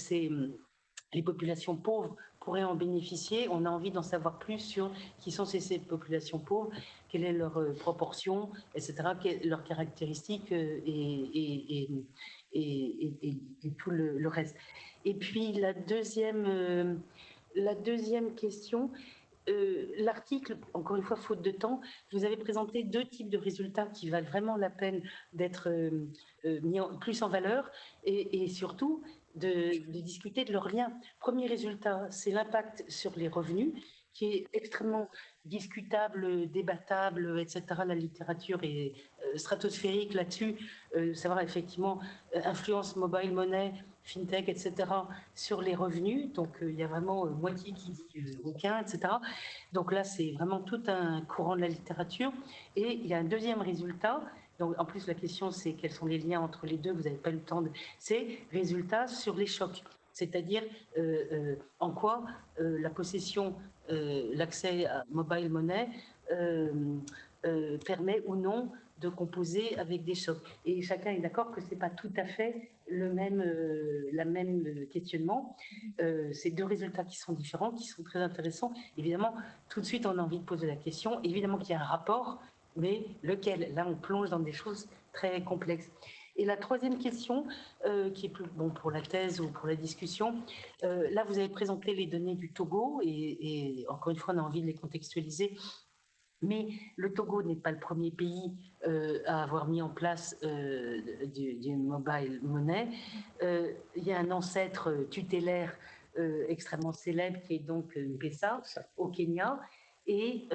les populations pauvres pourraient en bénéficier. On a envie d'en savoir plus sur qui sont ces populations pauvres, quelle est leur proportion, etc., leurs caractéristiques et tout le reste. Et puis la deuxième question, l'article, encore une fois, faute de temps, vous avez présenté 2 types de résultats qui valent vraiment la peine d'être mis plus en valeur et surtout de discuter de leur lien. Premier résultat, c'est l'impact sur les revenus, qui est extrêmement discutable, débattable, etc. La littérature est stratosphérique là-dessus, savoir effectivement influence mobile money, fintech, etc., sur les revenus. Donc, il y a vraiment moitié qui dit aucun, etc. Donc là, c'est vraiment tout un courant de la littérature. Et il y a un deuxième résultat. Donc, en plus, la question, c'est quels sont les liens entre les deux. Vous n'avez pas eu le temps de... C'est résultats sur les chocs. C'est-à-dire en quoi la possession, l'accès à mobile money permet ou non de composer avec des chocs. Et chacun est d'accord que ce n'est pas tout à fait la même questionnement. C'est 2 résultats qui sont différents, qui sont très intéressants. Évidemment, tout de suite, on a envie de poser la question. Évidemment qu'il y a un rapport, mais lequel? Là, on plonge dans des choses très complexes. Et la troisième question, qui est plus bon pour la thèse ou pour la discussion, là, vous avez présenté les données du Togo et encore une fois, on a envie de les contextualiser. Mais le Togo n'est pas le premier pays à avoir mis en place du mobile money. Il y a un ancêtre tutélaire extrêmement célèbre qui est donc M-Pesa au Kenya. Et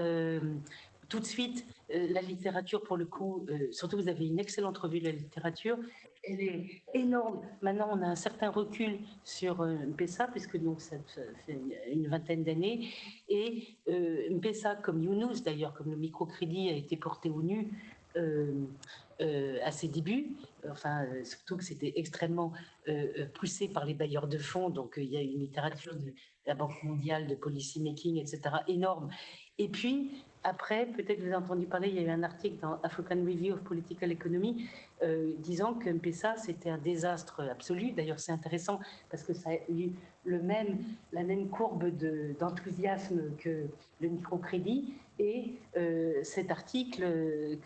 tout de suite, la littérature, pour le coup, surtout vous avez une excellente revue de la littérature, elle est énorme. Maintenant, on a un certain recul sur M-Pesa, puisque donc, ça fait une vingtaine d'années. Et M-Pesa, comme Younous, d'ailleurs, comme le microcrédit a été porté au nu à ses débuts, enfin, surtout que c'était extrêmement poussé par les bailleurs de fonds. Donc, il y a une littérature de la Banque mondiale, de policy making, etc., énorme. Et puis, après, peut-être vous avez entendu parler, il y a eu un article dans African Review of Political Economy disant que M-Pesa, c'était un désastre absolu. D'ailleurs, c'est intéressant parce que ça a eu la même courbe d'enthousiasme que le microcrédit. Et cet article,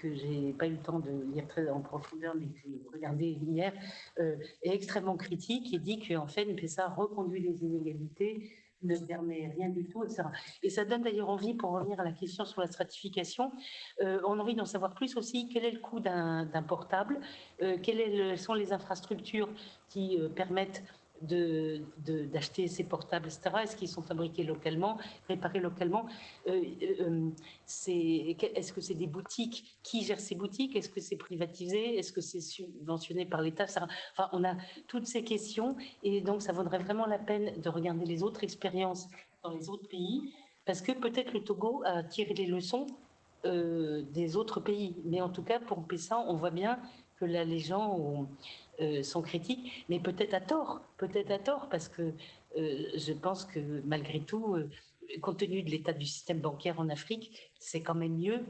que je n'ai pas eu le temps de lire très en profondeur, mais que j'ai regardé hier, est extrêmement critique et dit qu'en fait, M-Pesa reconduit les inégalités, ne permet rien du tout, etc. Et ça donne d'ailleurs envie, pour revenir à la question sur la stratification, on a envie d'en savoir plus aussi. Quel est le coût d'un portable? Quelles sont les infrastructures qui permettent d'acheter ces portables, etc. Est-ce qu'ils sont fabriqués localement, réparés localement? Est-ce que c'est des boutiques? Qui gère ces boutiques? Est-ce que c'est privatisé? Est-ce que c'est subventionné par l'État? Enfin, on a toutes ces questions et donc ça vaudrait vraiment la peine de regarder les autres expériences dans les autres pays, parce que peut-être le Togo a tiré les leçons des autres pays. Mais en tout cas, pour M-Pesa, on voit bien que là, les gens sont critiques, mais peut-être à tort, parce que je pense que malgré tout, compte tenu de l'état du système bancaire en Afrique, c'est quand même mieux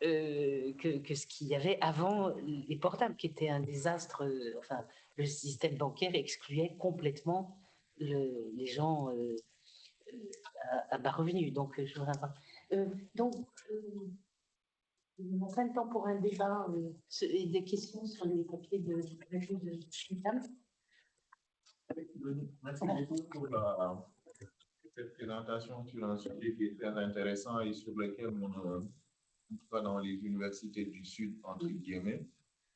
que ce qu'il y avait avant les portables, qui était un désastre. Enfin, le système bancaire excluait complètement les gens à bas revenus. Donc, je voudrais avoir. On n'a pas le temps pour un débat et des questions sur les papiers de Madame. Merci beaucoup pour cette présentation sur un sujet qui est très intéressant et sur lequel en tout cas dans les universités du Sud, entre guillemets,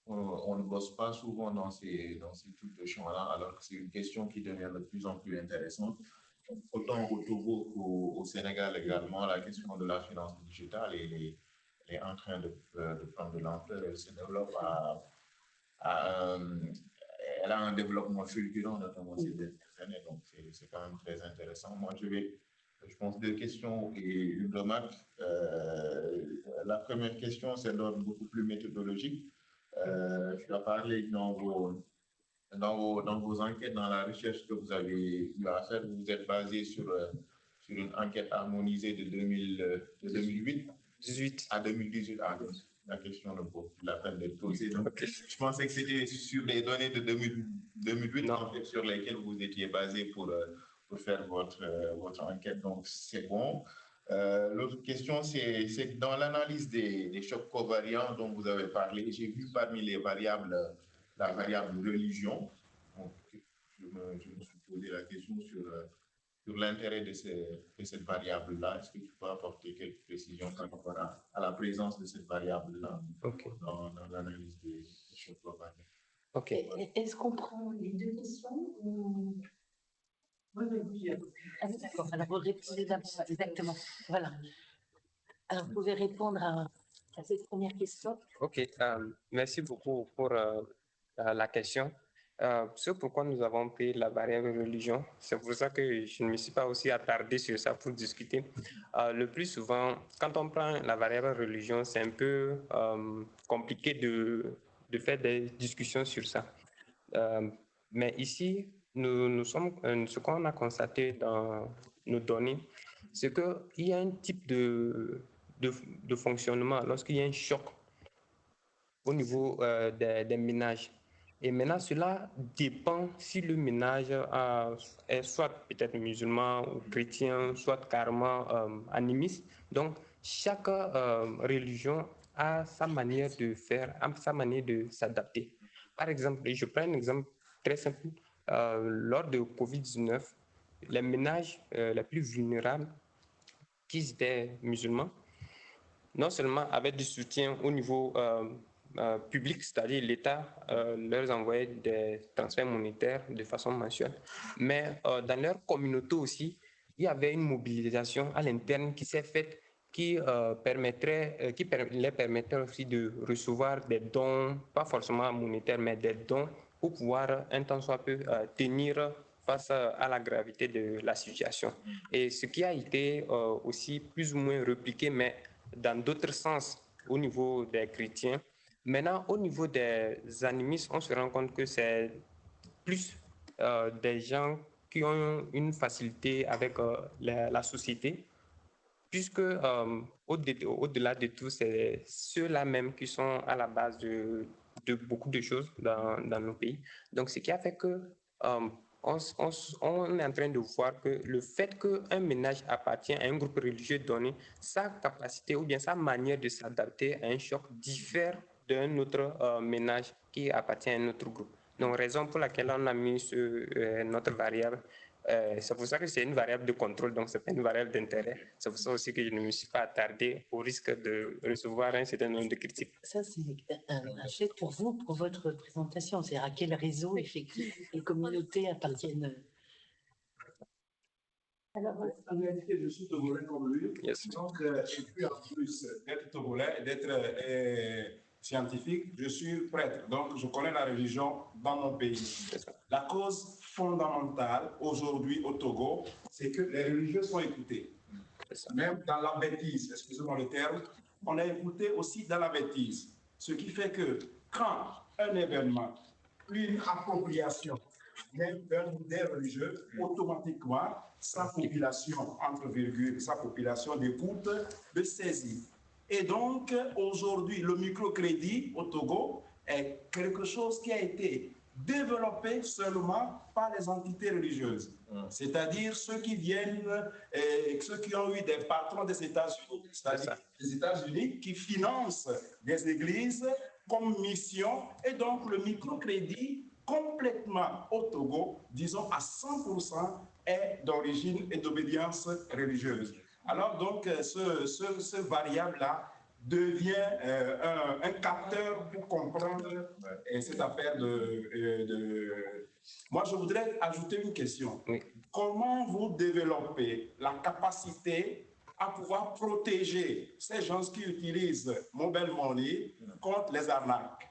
on ne bosse pas souvent dans ces types de champs-là, alors que c'est une question qui devient de plus en plus intéressante. Autant au Togo qu'au Sénégal également, la question de la finance digitale est en train de prendre de l'ampleur. Elle se développe elle a un développement fulgurant, notamment ces dernières années, donc c'est quand même très intéressant. Moi, je pense, deux questions et une remarque. La première question, c'est d'ordre beaucoup plus méthodologique. Tu as parlé dans vos enquêtes, dans la recherche que vous avez eu à faire, vous êtes basé sur une enquête harmonisée de 2008 à 2018. La question ne vaut plus la peine d'être posée. Donc, je pensais que c'était sur les données de 2008 en fait, sur lesquelles vous étiez basé pour faire votre enquête. Donc, c'est bon. L'autre question, c'est que dans l'analyse des chocs covariants dont vous avez parlé, j'ai vu parmi les variables la variable religion. Donc, je me suis posé la question sur l'intérêt de cette variable-là. Est-ce que tu peux apporter quelques précisions par rapport à la présence de cette variable-là dans l'analyse des chocs covariants? Est-ce qu'on prend les deux questions ou... Oui. D'accord. Alors, vous répondez d'abord. Exactement. Voilà. Alors, vous pouvez répondre à cette première question. Merci beaucoup pour la question. Ce pourquoi nous avons pris la variable religion, c'est pour ça que je ne me suis pas aussi attardé sur ça pour discuter. Le plus souvent, quand on prend la variable religion, c'est un peu compliqué de faire des discussions sur ça. Mais ici, ce qu'on a constaté dans nos données, c'est qu'il y a un type de fonctionnement lorsqu'il y a un choc au niveau des ménages. Et maintenant, cela dépend si le ménage est soit peut-être musulman ou chrétien, soit carrément animiste. Donc, chaque religion a sa manière de faire, a sa manière de s'adapter. Par exemple, je prends un exemple très simple. Lors de Covid-19, les ménages les plus vulnérables, qui étaient musulmans, non seulement avaient du soutien au niveau public, c'est-à-dire l'État leur envoyait des transferts monétaires de façon mensuelle, mais dans leur communauté aussi, il y avait une mobilisation à l'interne qui s'est faite, qui les permettrait aussi de recevoir des dons, pas forcément monétaires, mais des dons pour pouvoir un temps soit peu tenir face à la gravité de la situation. Et ce qui a été aussi plus ou moins repliqué, mais dans d'autres sens au niveau des chrétiens. Maintenant, au niveau des animistes, on se rend compte que c'est plus des gens qui ont une facilité avec la société, puisque au-delà de tout, c'est ceux-là même qui sont à la base de beaucoup de choses dans nos pays. Donc, ce qui a fait que on est en train de voir que le fait qu'un ménage appartient à un groupe religieux donné, sa capacité ou bien sa manière de s'adapter à un choc diffère d'un autre ménage qui appartient à un autre groupe. Donc, raison pour laquelle on a mis notre variable. C'est pour ça que c'est une variable de contrôle, donc ce n'est pas une variable d'intérêt. C'est pour ça aussi que je ne me suis pas attardé au risque de recevoir un certain nombre de critiques. Ça, c'est un fait pour vous, pour votre présentation. C'est à quel réseau effectif les communautés appartiennent. En réalité, je suis togolais comme lui. Yes. Donc, et puis en plus d'être togolais, d'être scientifique, je suis prêtre. Donc, je connais la religion dans mon pays. La cause fondamentale aujourd'hui au Togo, c'est que les religieux sont écoutés. Même dans la bêtise, excusez-moi le terme, on est écouté aussi dans la bêtise. Ce qui fait que quand un événement, une appropriation, même des religieux, automatiquement, sa population, entre virgules, sa population d'écoute, de saisie. Et donc, aujourd'hui, le microcrédit au Togo est quelque chose qui a été développé seulement par les entités religieuses. C'est-à-dire ceux qui viennent, ceux qui ont eu des patrons des États-Unis, c'est-à-dire les États-Unis qui financent des églises comme mission, et donc le microcrédit complètement au Togo, disons à 100%, est d'origine et d'obédience religieuse. Alors donc, ce variable-là devient un capteur pour comprendre cette affaire Moi, je voudrais ajouter une question. Oui. Comment vous développez la capacité à pouvoir protéger ces gens qui utilisent mobile money contre les arnaques?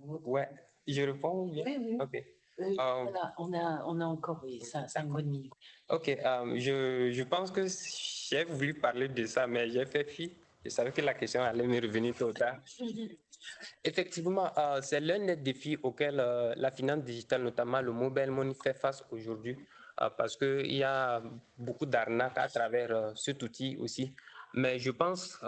Ouais, je réponds bien? Oui. OK. Voilà, on a encore 5 minutes. OK, je pense que j'ai voulu parler de ça, mais j'ai fait fi. Je savais que la question allait me revenir tôt ou tard. Effectivement, c'est l'un des défis auxquels la finance digitale, notamment le mobile money, fait face aujourd'hui, parce qu'il y a beaucoup d'arnaques à travers cet outil aussi. Mais je pense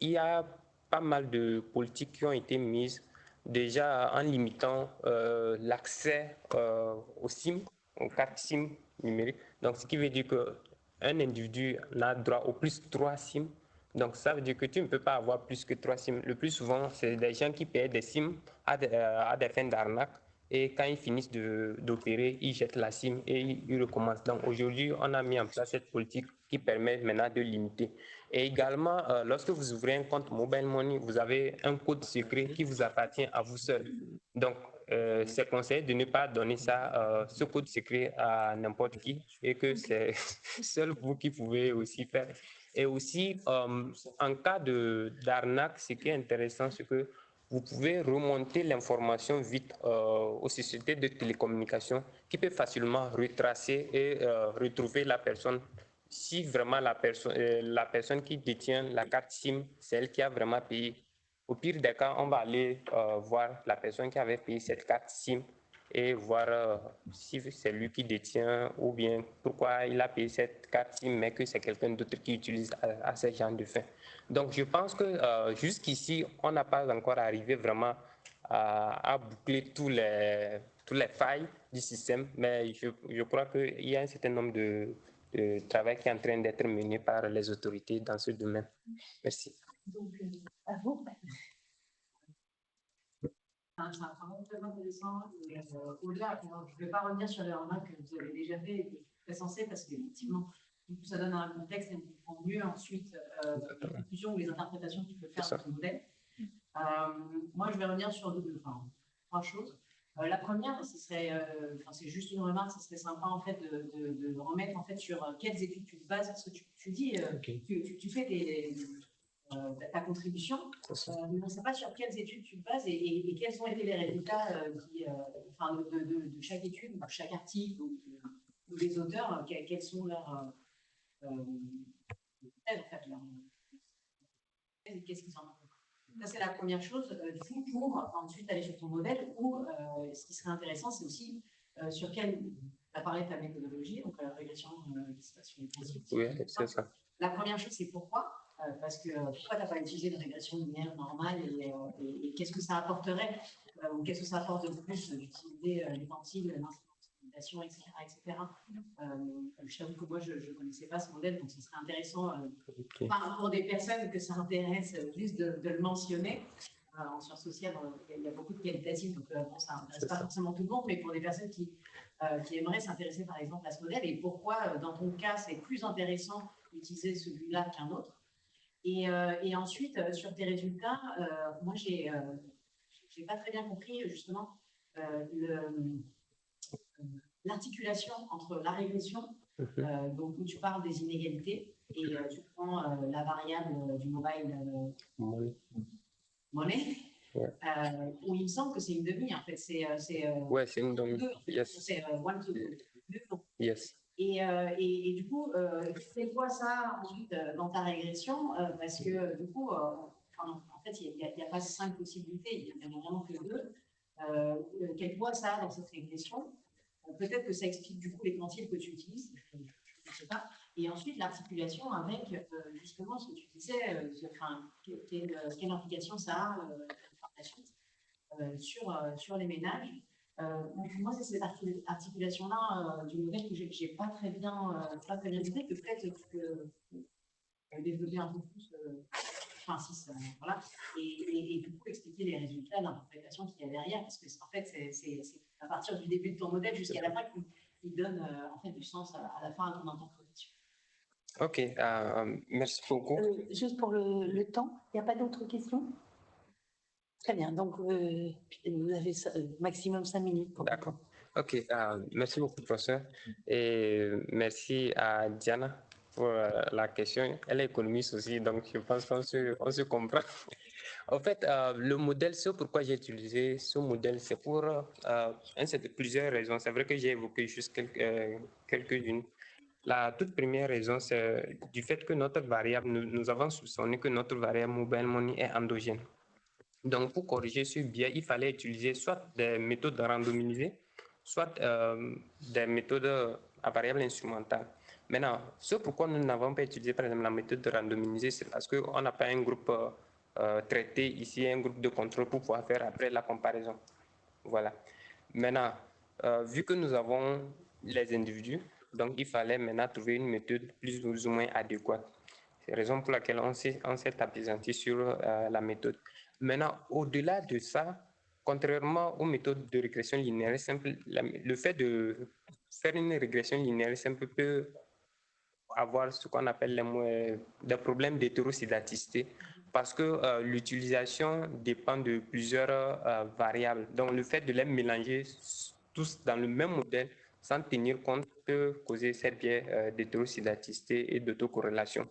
il y a pas mal de politiques qui ont été mises déjà en limitant l'accès aux SIM, aux cartes SIM numériques. Donc, ce qui veut dire qu'un individu n'a droit au plus 3 SIM. Donc, ça veut dire que tu ne peux pas avoir plus que 3 SIM. Le plus souvent, c'est des gens qui payent des SIM à des fins d'arnaque. Et quand ils finissent d'opérer, ils jettent la SIM et ils recommencent. Donc, aujourd'hui, on a mis en place cette politique qui permet maintenant de limiter. Et également, lorsque vous ouvrez un compte Mobile Money, vous avez un code secret qui vous appartient à vous seul. Donc, c'est conseillé de ne pas donner ce code secret à n'importe qui et que c'est seul vous qui pouvez aussi faire. Et aussi, en cas d'arnaque, ce qui est intéressant, c'est que vous pouvez remonter l'information vite aux sociétés de télécommunications qui peuvent facilement retracer et retrouver la personne. Si vraiment la personne qui détient la carte SIM, c'est elle qui a vraiment payé. Au pire des cas, on va aller voir la personne qui avait payé cette carte SIM et voir si c'est lui qui détient ou bien pourquoi il a payé cette carte SIM, mais que c'est quelqu'un d'autre qui utilise à ce genre de fin. Donc, je pense que jusqu'ici, on n'a pas encore arrivé vraiment à boucler tous les failles du système, mais je crois qu'il y a un certain nombre de travail qui est en train d'être mené par les autorités dans ce domaine. Merci. Donc, à vous. C'est vraiment très intéressant. Au-delà, je ne vais pas revenir sur les remarques que vous avez déjà fait et très sensé parce qu'effectivement, ça donne un contexte et on comprend mieux ensuite les conclusions ou les interprétations qu'il peut faire de ce modèle. Moi, je vais revenir sur trois choses. La première, c'est juste une remarque, ce serait sympa en fait de remettre en fait sur quelles études tu te bases, parce que tu dis, tu fais ta contribution, mais on ne sait pas sur quelles études tu te bases et quels ont été les résultats de chaque étude, de chaque article ou les auteurs, quels sont leurs qu'est-ce qu'ils en ont. Ça, c'est la première chose. Du coup, pour ensuite aller sur ton modèle, ou ce qui serait intéressant, c'est aussi sur quelle as parlé de ta méthodologie, donc régression anticipation des principes. Oui, c'est ça. La première chose, c'est pourquoi. Parce que pourquoi tu n'as pas utilisé de régression linéaire normale et qu'est-ce que ça apporterait ou qu'est-ce que ça apporte de plus d'utiliser les ventiles, l'instrumentation, etc. Je t'avoue que moi, je ne connaissais pas ce modèle, donc ce serait intéressant pour des personnes que ça intéresse juste de le mentionner. En sciences sociales, il y a beaucoup de qualitatifs, donc bon, ça n'intéresse pas forcément tout le monde, mais pour des personnes qui aimeraient s'intéresser par exemple à ce modèle et pourquoi dans ton cas c'est plus intéressant d'utiliser celui-là qu'un autre. Et ensuite, sur tes résultats, moi, j'ai pas très bien compris, justement, l'articulation entre la régression, donc où tu parles des inégalités, et tu prends la variable du mobile money, où il me semble que c'est une demi, en fait. Ouais, c'est une demi. Yes. C'est one to two. Yes. Et du coup, c'est quoi ça ensuite dans ta régression parce que du coup, en fait, il n'y a pas 5 possibilités, il n'y en a vraiment que 2. Quel poids ça a dans cette régression? Peut-être que ça explique du coup les quantiles que tu utilises, je ne sais pas. Et ensuite, l'articulation avec justement ce que tu disais, quelle implication ça a par la suite sur les ménages. Moi, c'est cette articulation-là du modèle que je n'ai pas très bien compris, que peut-être tu peux développer un peu plus, voilà, et du coup expliquer les résultats d'interprétation qu'il y a derrière, parce que en fait, c'est à partir du début de ton modèle jusqu'à la fin qui donne en fait du sens à la fin à ton interprétation. Ok, merci beaucoup. Juste pour le temps, il n'y a pas d'autres questions? Très bien, donc vous avez maximum 5 minutes. D'accord. Ok, merci beaucoup, professeur. Et merci à Diana pour la question. Elle est économiste aussi, donc je pense qu'on se comprend. En fait, le modèle, c'est pourquoi j'ai utilisé ce modèle, c'est pour plusieurs raisons. C'est vrai que j'ai évoqué juste quelques-unes. La toute première raison, c'est du fait que notre variable, nous avons soupçonné que notre variable mobile money est endogène. Donc, pour corriger ce biais, il fallait utiliser soit des méthodes randomisées, soit des méthodes à variable instrumentale. Maintenant, ce pourquoi nous n'avons pas utilisé, par exemple, la méthode randomisée, c'est parce qu'on n'a pas un groupe traité ici, un groupe de contrôle pour pouvoir faire après la comparaison. Voilà. Maintenant, vu que nous avons les individus, donc il fallait maintenant trouver une méthode plus ou moins adéquate. C'est la raison pour laquelle on s'est appesanti sur la méthode. Maintenant, au-delà de ça, contrairement aux méthodes de régression linéaire simple, le fait de faire une régression linéaire simple peut avoir ce qu'on appelle des problèmes d'hétérocydaticité parce que l'utilisation dépend de plusieurs variables. Donc, le fait de les mélanger tous dans le même modèle sans tenir compte peut causer ces biais d'hétérocydaticité et d'autocorrélation.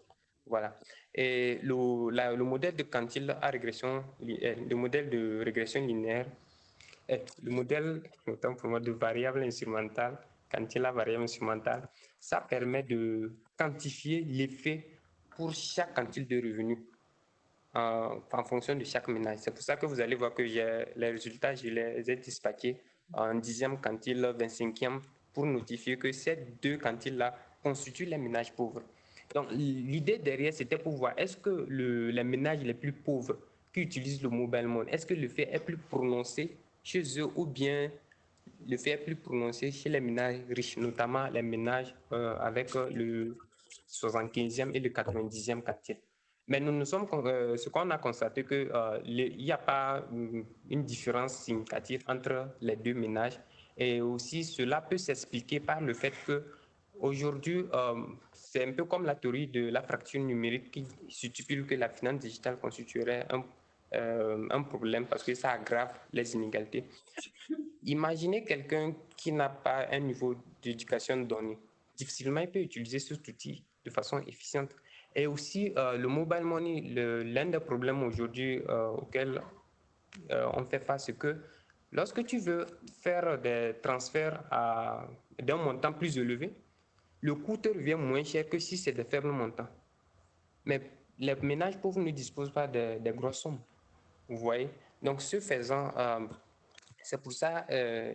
Voilà. Et le modèle de quantile à régression, le modèle de régression linéaire, le modèle autant pour moi de variable instrumentale, quantile à variable instrumentale, ça permet de quantifier l'effet pour chaque quantile de revenus en fonction de chaque ménage. C'est pour ça que vous allez voir que les résultats, je les ai dispatchés en 10e quantile, 25e, pour notifier que ces deux quantiles-là constituent les ménages pauvres. Donc, l'idée derrière, c'était pour voir est-ce que les ménages les plus pauvres qui utilisent le mobile money, est-ce que le fait est plus prononcé chez eux ou bien le fait est plus prononcé chez les ménages riches, notamment les ménages avec le 75e et le 90e quantile. Mais ce qu'on a constaté qu'il n'y a pas une différence significative entre les deux ménages et aussi cela peut s'expliquer par le fait que aujourd'hui, c'est un peu comme la théorie de la fracture numérique qui stipule que la finance digitale constituerait un problème parce que ça aggrave les inégalités. Imaginez quelqu'un qui n'a pas un niveau d'éducation donné. Difficilement, il peut utiliser cet outil de façon efficiente. Et aussi, le mobile money, l'un des problèmes aujourd'hui auxquels on fait face, c'est que lorsque tu veux faire des transferts d'un montant plus élevé, le coût te revient moins cher que si c'est de faibles montants. Mais les ménages pauvres ne disposent pas de grosses sommes. Vous voyez? Donc, ce faisant, C'est pour ça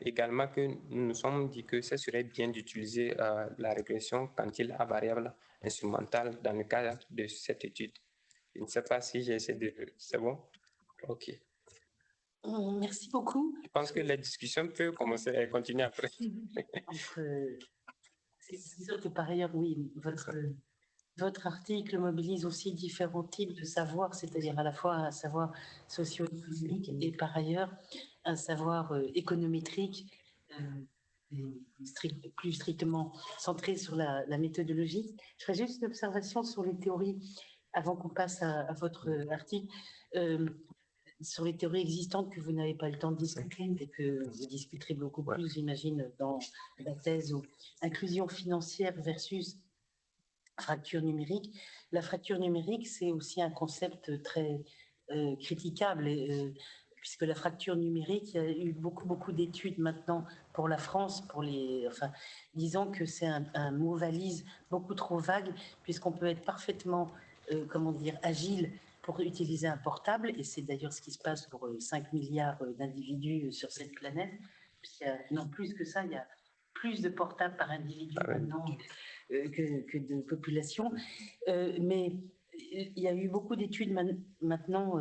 également que nous nous sommes dit que ce serait bien d'utiliser la régression quantile à variable instrumentale dans le cadre de cette étude. Je ne sais pas si j'ai essayé de... C'est bon? OK. Merci beaucoup. Je pense que la discussion peut commencer et continuer après. C'est sûr que par ailleurs, oui, votre article mobilise aussi différents types de savoirs, c'est-à-dire à la fois un savoir socio-économique et par ailleurs un savoir économétrique, plus strictement centré sur la méthodologie. Je ferai juste une observation sur les théories avant qu'on passe à votre article. Sur les théories existantes que vous n'avez pas le temps de discuter et que vous discuterez beaucoup plus, j'imagine, dans la thèse ou inclusion financière versus fracture numérique. La fracture numérique, c'est aussi un concept très critiquable, puisque la fracture numérique, il y a eu beaucoup d'études maintenant pour la France, disons que c'est un mot valise beaucoup trop vague, puisqu'on peut être parfaitement, agile pour utiliser un portable, et c'est d'ailleurs ce qui se passe pour 5 milliards d'individus sur cette planète. Non, plus que ça, il y a plus de portables par individu maintenant que de population. Mais il y a eu beaucoup d'études maintenant,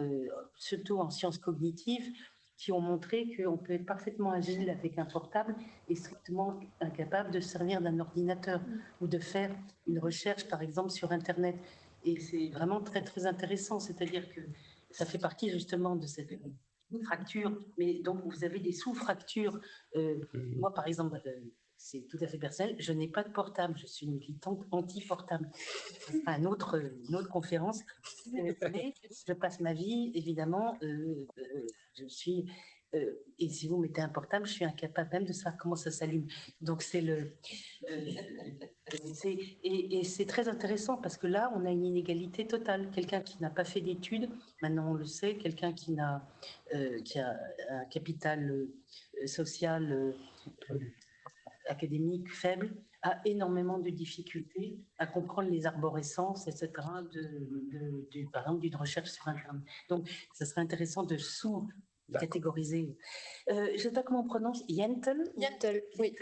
surtout en sciences cognitives, qui ont montré qu'on peut être parfaitement agile avec un portable et strictement incapable de servir d'un ordinateur ou de faire une recherche, par exemple, sur Internet. Et c'est vraiment très, très intéressant. C'est-à-dire que ça fait partie justement de cette fracture. Mais donc, vous avez des sous-fractures. Moi, par exemple, c'est tout à fait personnel, je n'ai pas de portable. Je suis une militante anti-portable. Ce sera une autre conférence. Mais je passe ma vie, évidemment, je suis... et si vous mettez un portable, je suis incapable même de savoir comment ça s'allume. Donc, c'est et c'est très intéressant parce que là, on a une inégalité totale. Quelqu'un qui n'a pas fait d'études, maintenant on le sait, quelqu'un qui a un capital social, académique faible, a énormément de difficultés à comprendre les arborescences, etc., par exemple, d'une recherche sur Internet. Donc, ça serait intéressant de sous-catégoriser. Je ne sais pas comment on prononce, Yentl. Yentl, oui.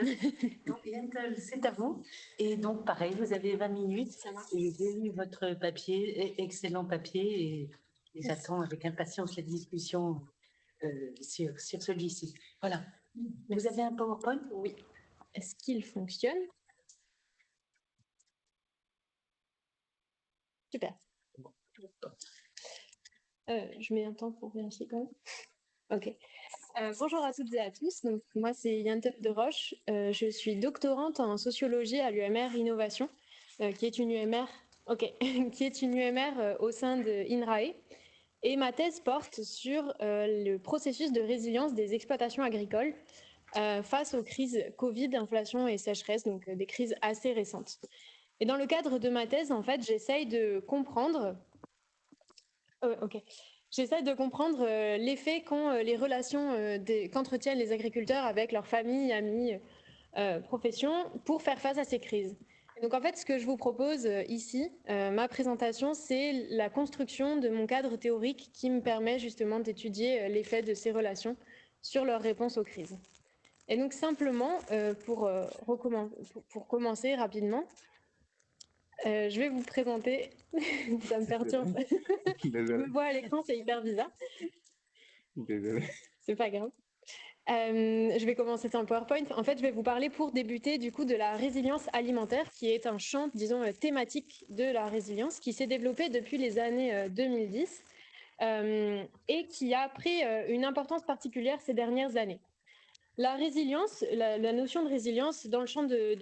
Donc, Yentl, c'est à vous. Et donc, pareil, vous avez 20 minutes. Et j'ai lu votre papier, excellent papier, et j'attends avec impatience la discussion sur celui-ci. Voilà. Vous avez un PowerPoint? Oui. Est-ce qu'il fonctionne? Super. Je mets un temps pour vérifier quand même. Ok. Bonjour à toutes et à tous. Donc, moi, c'est Yentl de Roche. Je suis doctorante en sociologie à l'UMR Innovation, qui est une UMR, qui est une UMR au sein de INRAE. Et ma thèse porte sur le processus de résilience des exploitations agricoles face aux crises Covid, inflation et sécheresse, donc des crises assez récentes. Et dans le cadre de ma thèse, en fait, j'essaye de comprendre l'effet qu'ont les relations qu'entretiennent les agriculteurs avec leurs familles, amis, professions, pour faire face à ces crises. Et donc en fait, ce que je vous propose ici, ma présentation, c'est la construction de mon cadre théorique qui me permet justement d'étudier l'effet de ces relations sur leur réponse aux crises. Et donc simplement, pour commencer rapidement, je vais vous présenter, ça me perturbe, je me vois à l'écran, c'est hyper bizarre. Désolé. C'est pas grave. Je vais commencer sans PowerPoint. En fait, je vais vous parler pour débuter du coup de la résilience alimentaire, qui est un champ, disons, thématique de la résilience, qui s'est développé depuis les années 2010 et qui a pris une importance particulière ces dernières années. La résilience, la notion de résilience dans le champ de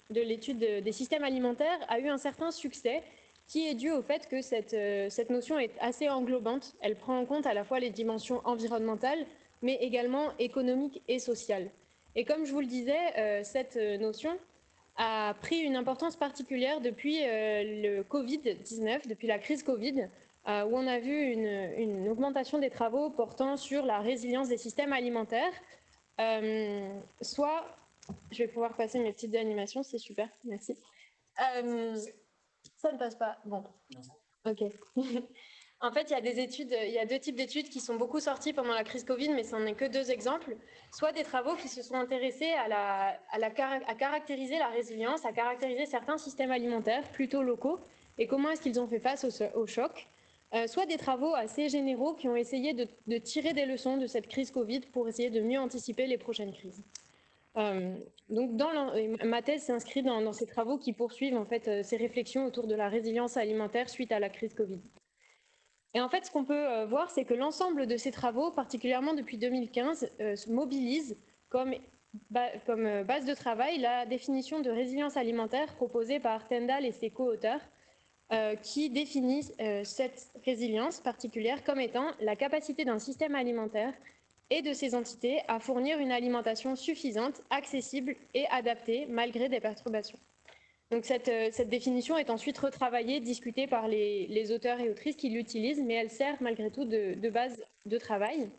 l'étude des systèmes alimentaires a eu un certain succès qui est dû au fait que cette notion est assez englobante. Elle prend en compte à la fois les dimensions environnementales, mais également économiques et sociales. Et comme je vous le disais, cette notion a pris une importance particulière depuis le Covid-19, depuis la crise Covid, où on a vu une augmentation des travaux portant sur la résilience des systèmes alimentaires. Je vais pouvoir passer mes petites animations, c'est super, merci. Ça ne passe pas, bon, ok. En fait, il y a deux types d'études qui sont beaucoup sorties pendant la crise Covid, mais ce n'en est que deux exemples. Soit des travaux qui se sont intéressés à caractériser la résilience, à caractériser certains systèmes alimentaires plutôt locaux et comment est-ce qu'ils ont fait face au choc. Soit des travaux assez généraux qui ont essayé de tirer des leçons de cette crise Covid pour essayer de mieux anticiper les prochaines crises. Donc, ma thèse s'inscrit dans ces travaux qui poursuivent en fait ces réflexions autour de la résilience alimentaire suite à la crise Covid. Et en fait, ce qu'on peut voir, c'est que l'ensemble de ces travaux, particulièrement depuis 2015, mobilisent comme base de travail la définition de résilience alimentaire proposée par Tendal et ses co-auteurs, qui définissent cette résilience particulière comme étant la capacité d'un système alimentaire et de ses entités à fournir une alimentation suffisante, accessible et adaptée malgré des perturbations. Donc cette définition est ensuite retravaillée, discutée par les auteurs et autrices qui l'utilisent, mais elle sert malgré tout de base de travail.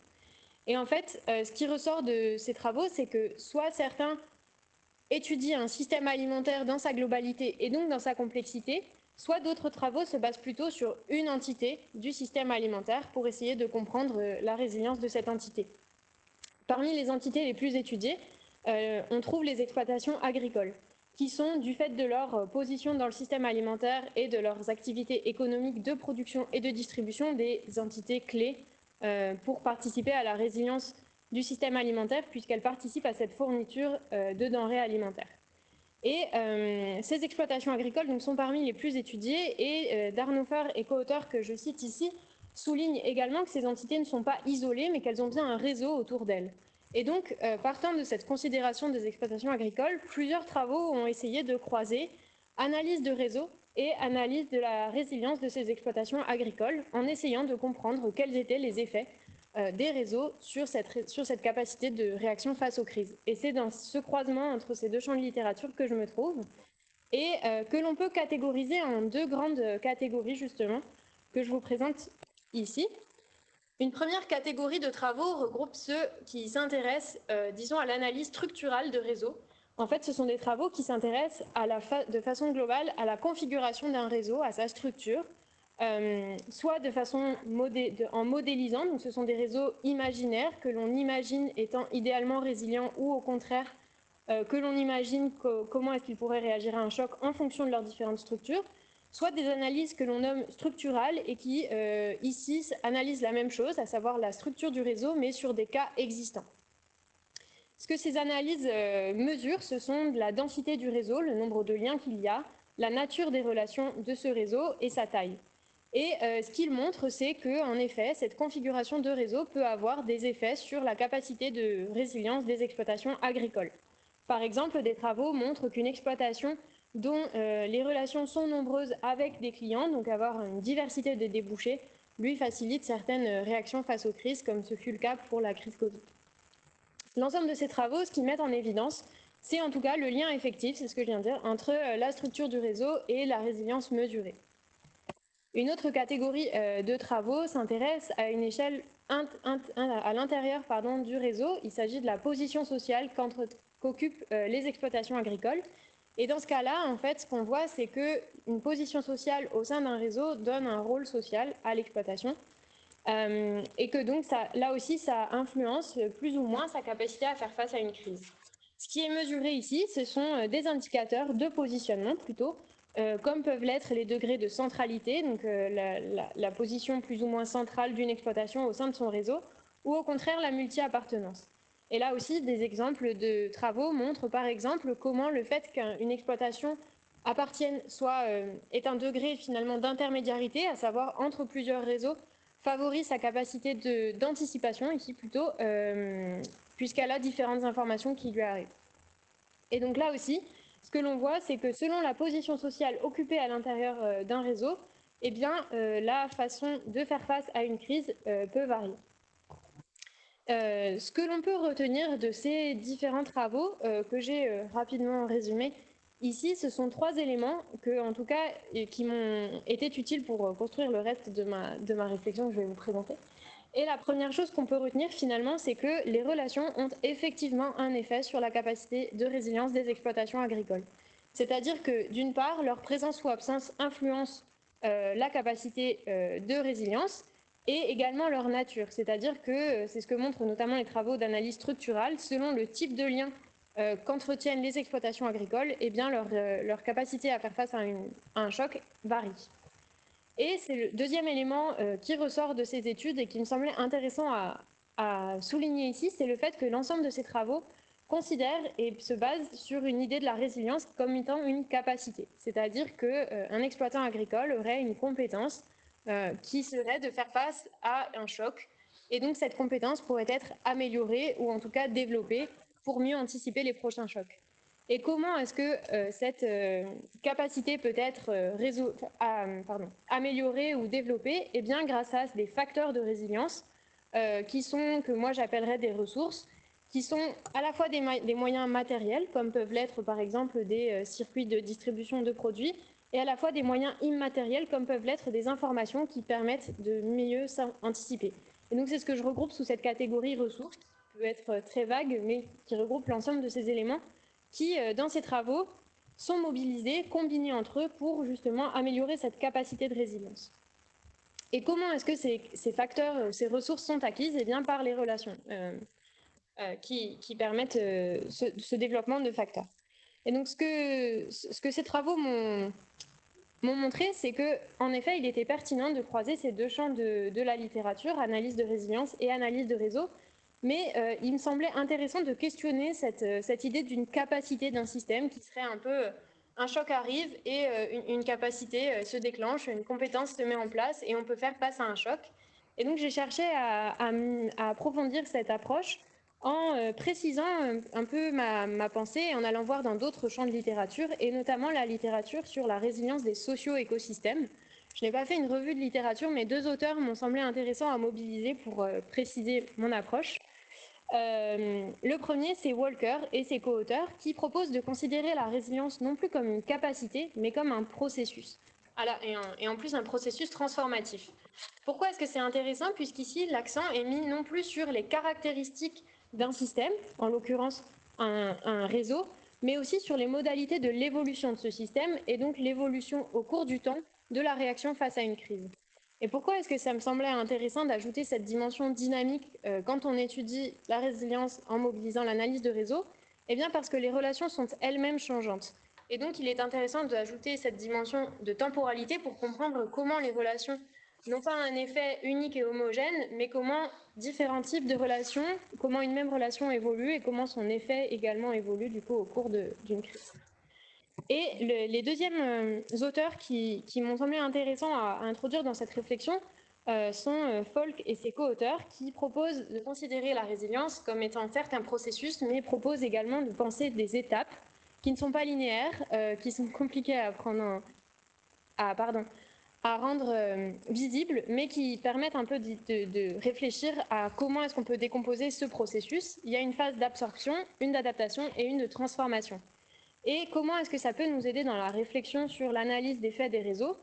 Et en fait, ce qui ressort de ces travaux, c'est que soit certains étudient un système alimentaire dans sa globalité et donc dans sa complexité, soit d'autres travaux se basent plutôt sur une entité du système alimentaire pour essayer de comprendre la résilience de cette entité. Parmi les entités les plus étudiées, on trouve les exploitations agricoles, qui sont, du fait de leur position dans le système alimentaire et de leurs activités économiques de production et de distribution, des entités clés pour participer à la résilience du système alimentaire, puisqu'elles participent à cette fourniture de denrées alimentaires. Et ces exploitations agricoles donc, sont parmi les plus étudiées, et Darnhofer et co-auteurs que je cite ici soulignent également que ces entités ne sont pas isolées, mais qu'elles ont bien un réseau autour d'elles. Et donc, partant de cette considération des exploitations agricoles, plusieurs travaux ont essayé de croiser analyse de réseau et analyse de la résilience de ces exploitations agricoles, en essayant de comprendre quels étaient les effets des réseaux sur cette capacité de réaction face aux crises. Et c'est dans ce croisement entre ces deux champs de littérature que je me trouve, et que l'on peut catégoriser en deux grandes catégories, justement, que je vous présente ici. Une première catégorie de travaux regroupe ceux qui s'intéressent, disons, à l'analyse structurale de réseaux. En fait, ce sont des travaux qui s'intéressent de façon globale à la configuration d'un réseau, à sa structure, soit de façon en modélisant, donc ce sont des réseaux imaginaires que l'on imagine étant idéalement résilients, ou au contraire, que l'on imagine comment est-ce qu'ils pourraient réagir à un choc en fonction de leurs différentes structures, soit des analyses que l'on nomme structurales et qui, ici, analysent la même chose, à savoir la structure du réseau, mais sur des cas existants. Ce que ces analyses mesurent, ce sont la densité du réseau, le nombre de liens qu'il y a, la nature des relations de ce réseau et sa taille. Et ce qu'ils montrent, c'est qu'en effet, cette configuration de réseau peut avoir des effets sur la capacité de résilience des exploitations agricoles. Par exemple, des travaux montrent qu'une exploitation dont les relations sont nombreuses avec des clients, donc avoir une diversité de débouchés, lui facilite certaines réactions face aux crises, comme ce fut le cas pour la crise Covid. L'ensemble de ces travaux, ce qu'ils mettent en évidence, c'est en tout cas le lien effectif, c'est ce que je viens de dire, entre la structure du réseau et la résilience mesurée. Une autre catégorie de travaux s'intéresse à une échelle à l'intérieur du réseau. Il s'agit de la position sociale qu'occupent les exploitations agricoles. Et dans ce cas-là, en fait, ce qu'on voit, c'est qu'une position sociale au sein d'un réseau donne un rôle social à l'exploitation. Et que donc, là aussi, ça influence plus ou moins sa capacité à faire face à une crise. Ce qui est mesuré ici, ce sont des indicateurs de positionnement plutôt, comme peuvent l'être les degrés de centralité, donc la position plus ou moins centrale d'une exploitation au sein de son réseau, ou au contraire la multi-appartenance. Et là aussi, des exemples de travaux montrent par exemple comment le fait qu'une exploitation appartienne est un degré finalement d'intermédiarité, à savoir entre plusieurs réseaux, favorise sa capacité d'anticipation, ici plutôt, puisqu'elle a différentes informations qui lui arrivent. Et donc là aussi, ce que l'on voit, c'est que selon la position sociale occupée à l'intérieur d'un réseau, eh bien, la façon de faire face à une crise peut varier. Ce que l'on peut retenir de ces différents travaux que j'ai rapidement résumés ici, ce sont trois éléments en tout cas, qui m'ont été utiles pour construire le reste de ma réflexion que je vais vous présenter. Et la première chose qu'on peut retenir finalement, c'est que les relations ont effectivement un effet sur la capacité de résilience des exploitations agricoles. C'est-à-dire que d'une part, leur présence ou absence influence la capacité de résilience et également leur nature. C'est-à-dire que c'est ce que montrent notamment les travaux d'analyse structurale. Selon le type de lien qu'entretiennent les exploitations agricoles, eh bien leur capacité à faire face à un choc varie. Et c'est le deuxième élément qui ressort de ces études et qui me semblait intéressant à souligner ici, c'est le fait que l'ensemble de ces travaux considère et se base sur une idée de la résilience comme étant une capacité. C'est-à-dire qu'un exploitant agricole aurait une compétence qui serait de faire face à un choc. Et donc cette compétence pourrait être améliorée ou en tout cas développée pour mieux anticiper les prochains chocs. Et comment est-ce que cette capacité peut être améliorée ou développée? Eh bien grâce à des facteurs de résilience que moi j'appellerais des ressources, qui sont à la fois des moyens matériels, comme peuvent l'être par exemple des circuits de distribution de produits, et à la fois des moyens immatériels, comme peuvent l'être des informations qui permettent de mieux anticiper. Et donc c'est ce que je regroupe sous cette catégorie ressources, qui peut être très vague, mais qui regroupe l'ensemble de ces éléments qui, dans ces travaux, sont mobilisés, combinés entre eux pour justement améliorer cette capacité de résilience. Et comment est-ce que ces facteurs, ces ressources sont acquises? Eh bien par les relations qui permettent ce développement de facteurs. Et donc ce que ces travaux m'ont montré, c'est qu'en effet, il était pertinent de croiser ces deux champs de la littérature, analyse de résilience et analyse de réseau, mais il me semblait intéressant de questionner cette idée d'une capacité d'un système qui serait un peu un choc arrive et une capacité se déclenche, une compétence se met en place et on peut faire face à un choc. Et donc j'ai cherché à approfondir cette approche en précisant un peu ma pensée, en allant voir dans d'autres champs de littérature, et notamment la littérature sur la résilience des socio-écosystèmes. Je n'ai pas fait une revue de littérature, mais deux auteurs m'ont semblé intéressants à mobiliser pour préciser mon approche. Le premier, c'est Walker et ses co-auteurs, qui proposent de considérer la résilience non plus comme une capacité, mais comme un processus. Et en plus, un processus transformatif. Pourquoi est-ce que c'est intéressant? Puisqu'ici, l'accent est mis non plus sur les caractéristiques d'un système, en l'occurrence un réseau, mais aussi sur les modalités de l'évolution de ce système et donc l'évolution au cours du temps de la réaction face à une crise. Et pourquoi est-ce que ça me semblait intéressant d'ajouter cette dimension dynamique quand on étudie la résilience en mobilisant l'analyse de réseau? Eh bien parce que les relations sont elles-mêmes changeantes. Et donc il est intéressant d'ajouter cette dimension de temporalité pour comprendre comment les relations n'ont pas un effet unique et homogène, mais comment différents types de relations, comment une même relation évolue et comment son effet également évolue du coup au cours d'une crise. Et les deuxièmes auteurs qui m'ont semblé intéressants à introduire dans cette réflexion sont Folk et ses co-auteurs, qui proposent de considérer la résilience comme étant certes un processus, mais proposent également de penser des étapes qui ne sont pas linéaires, qui sont compliquées à rendre visibles, mais qui permettent un peu de réfléchir à comment est-ce qu'on peut décomposer ce processus. Il y a une phase d'absorption, une d'adaptation et une de transformation. Et comment est-ce que ça peut nous aider dans la réflexion sur l'analyse des faits des réseaux?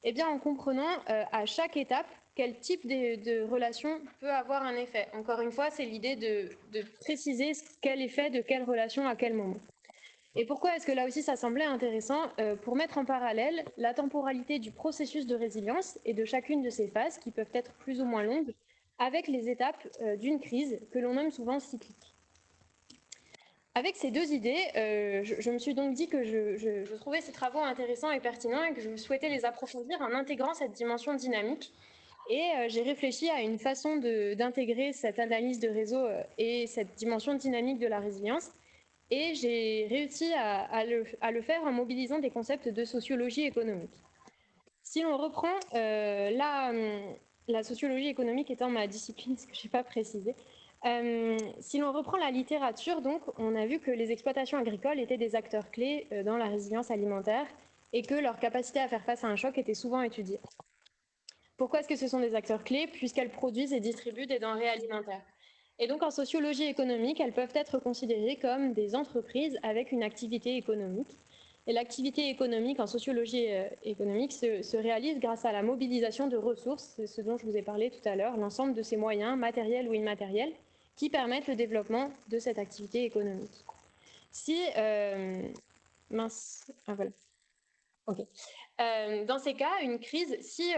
Eh bien, en comprenant à chaque étape quel type de relation peut avoir un effet. Encore une fois, c'est l'idée de préciser quel effet de quelle relation à quel moment. Et pourquoi est-ce que là aussi ça semblait intéressant? Pour mettre en parallèle la temporalité du processus de résilience et de chacune de ces phases, qui peuvent être plus ou moins longues, avec les étapes d'une crise que l'on nomme souvent cyclique. Avec ces deux idées, je me suis donc dit que je trouvais ces travaux intéressants et pertinents et que je souhaitais les approfondir en intégrant cette dimension dynamique. Et j'ai réfléchi à une façon d'intégrer cette analyse de réseau et cette dimension dynamique de la résilience. Et j'ai réussi à le faire en mobilisant des concepts de sociologie économique. Si l'on reprend la sociologie économique étant ma discipline, ce que je n'ai pas précisé, si l'on reprend la littérature, donc, on a vu que les exploitations agricoles étaient des acteurs clés dans la résilience alimentaire et que leur capacité à faire face à un choc était souvent étudiée. Pourquoi est-ce que ce sont des acteurs clés? Puisqu'elles produisent et distribuent des denrées alimentaires. Et donc en sociologie économique, elles peuvent être considérées comme des entreprises avec une activité économique. Et l'activité économique en sociologie économique se réalise grâce à la mobilisation de ressources, c'est ce dont je vous ai parlé tout à l'heure, l'ensemble de ces moyens, matériels ou immatériels, qui permettent le développement de cette activité économique. Voilà. Ok. Dans ces cas, une crise, si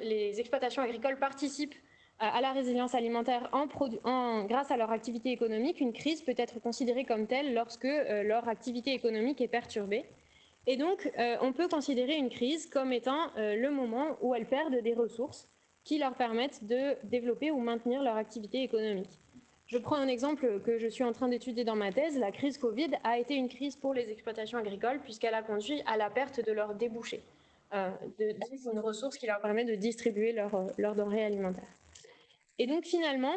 les exploitations agricoles participent à la résilience alimentaire grâce à leur activité économique, une crise peut être considérée comme telle lorsque leur activité économique est perturbée. Et donc, on peut considérer une crise comme étant le moment où elles perdent des ressources qui leur permettent de développer ou maintenir leur activité économique. Je prends un exemple que je suis en train d'étudier dans ma thèse. La crise Covid a été une crise pour les exploitations agricoles puisqu'elle a conduit à la perte de leurs débouchés, une ressource qui leur permet de distribuer leurs denrées alimentaires. Et donc finalement,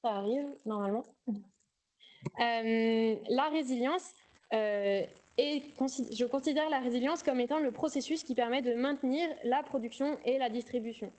ça arrive normalement, la résilience, je considère la résilience comme étant le processus qui permet de maintenir la production et la distribution.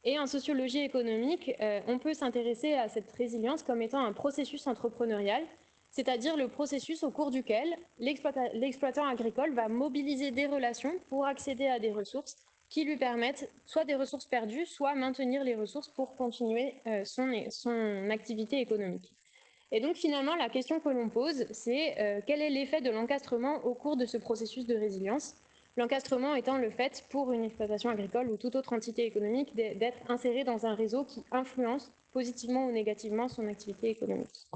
Et en sociologie économique, on peut s'intéresser à cette résilience comme étant un processus entrepreneurial, c'est-à-dire le processus au cours duquel l'exploitant agricole va mobiliser des relations pour accéder à des ressources qui lui permettent soit des ressources perdues, soit maintenir les ressources pour continuer son activité économique. Et donc finalement, la question que l'on pose, c'est quel est l'effet de l'encastrement au cours de ce processus de résilience ? L'encastrement étant le fait pour une exploitation agricole ou toute autre entité économique d'être insérée dans un réseau qui influence positivement ou négativement son activité économique.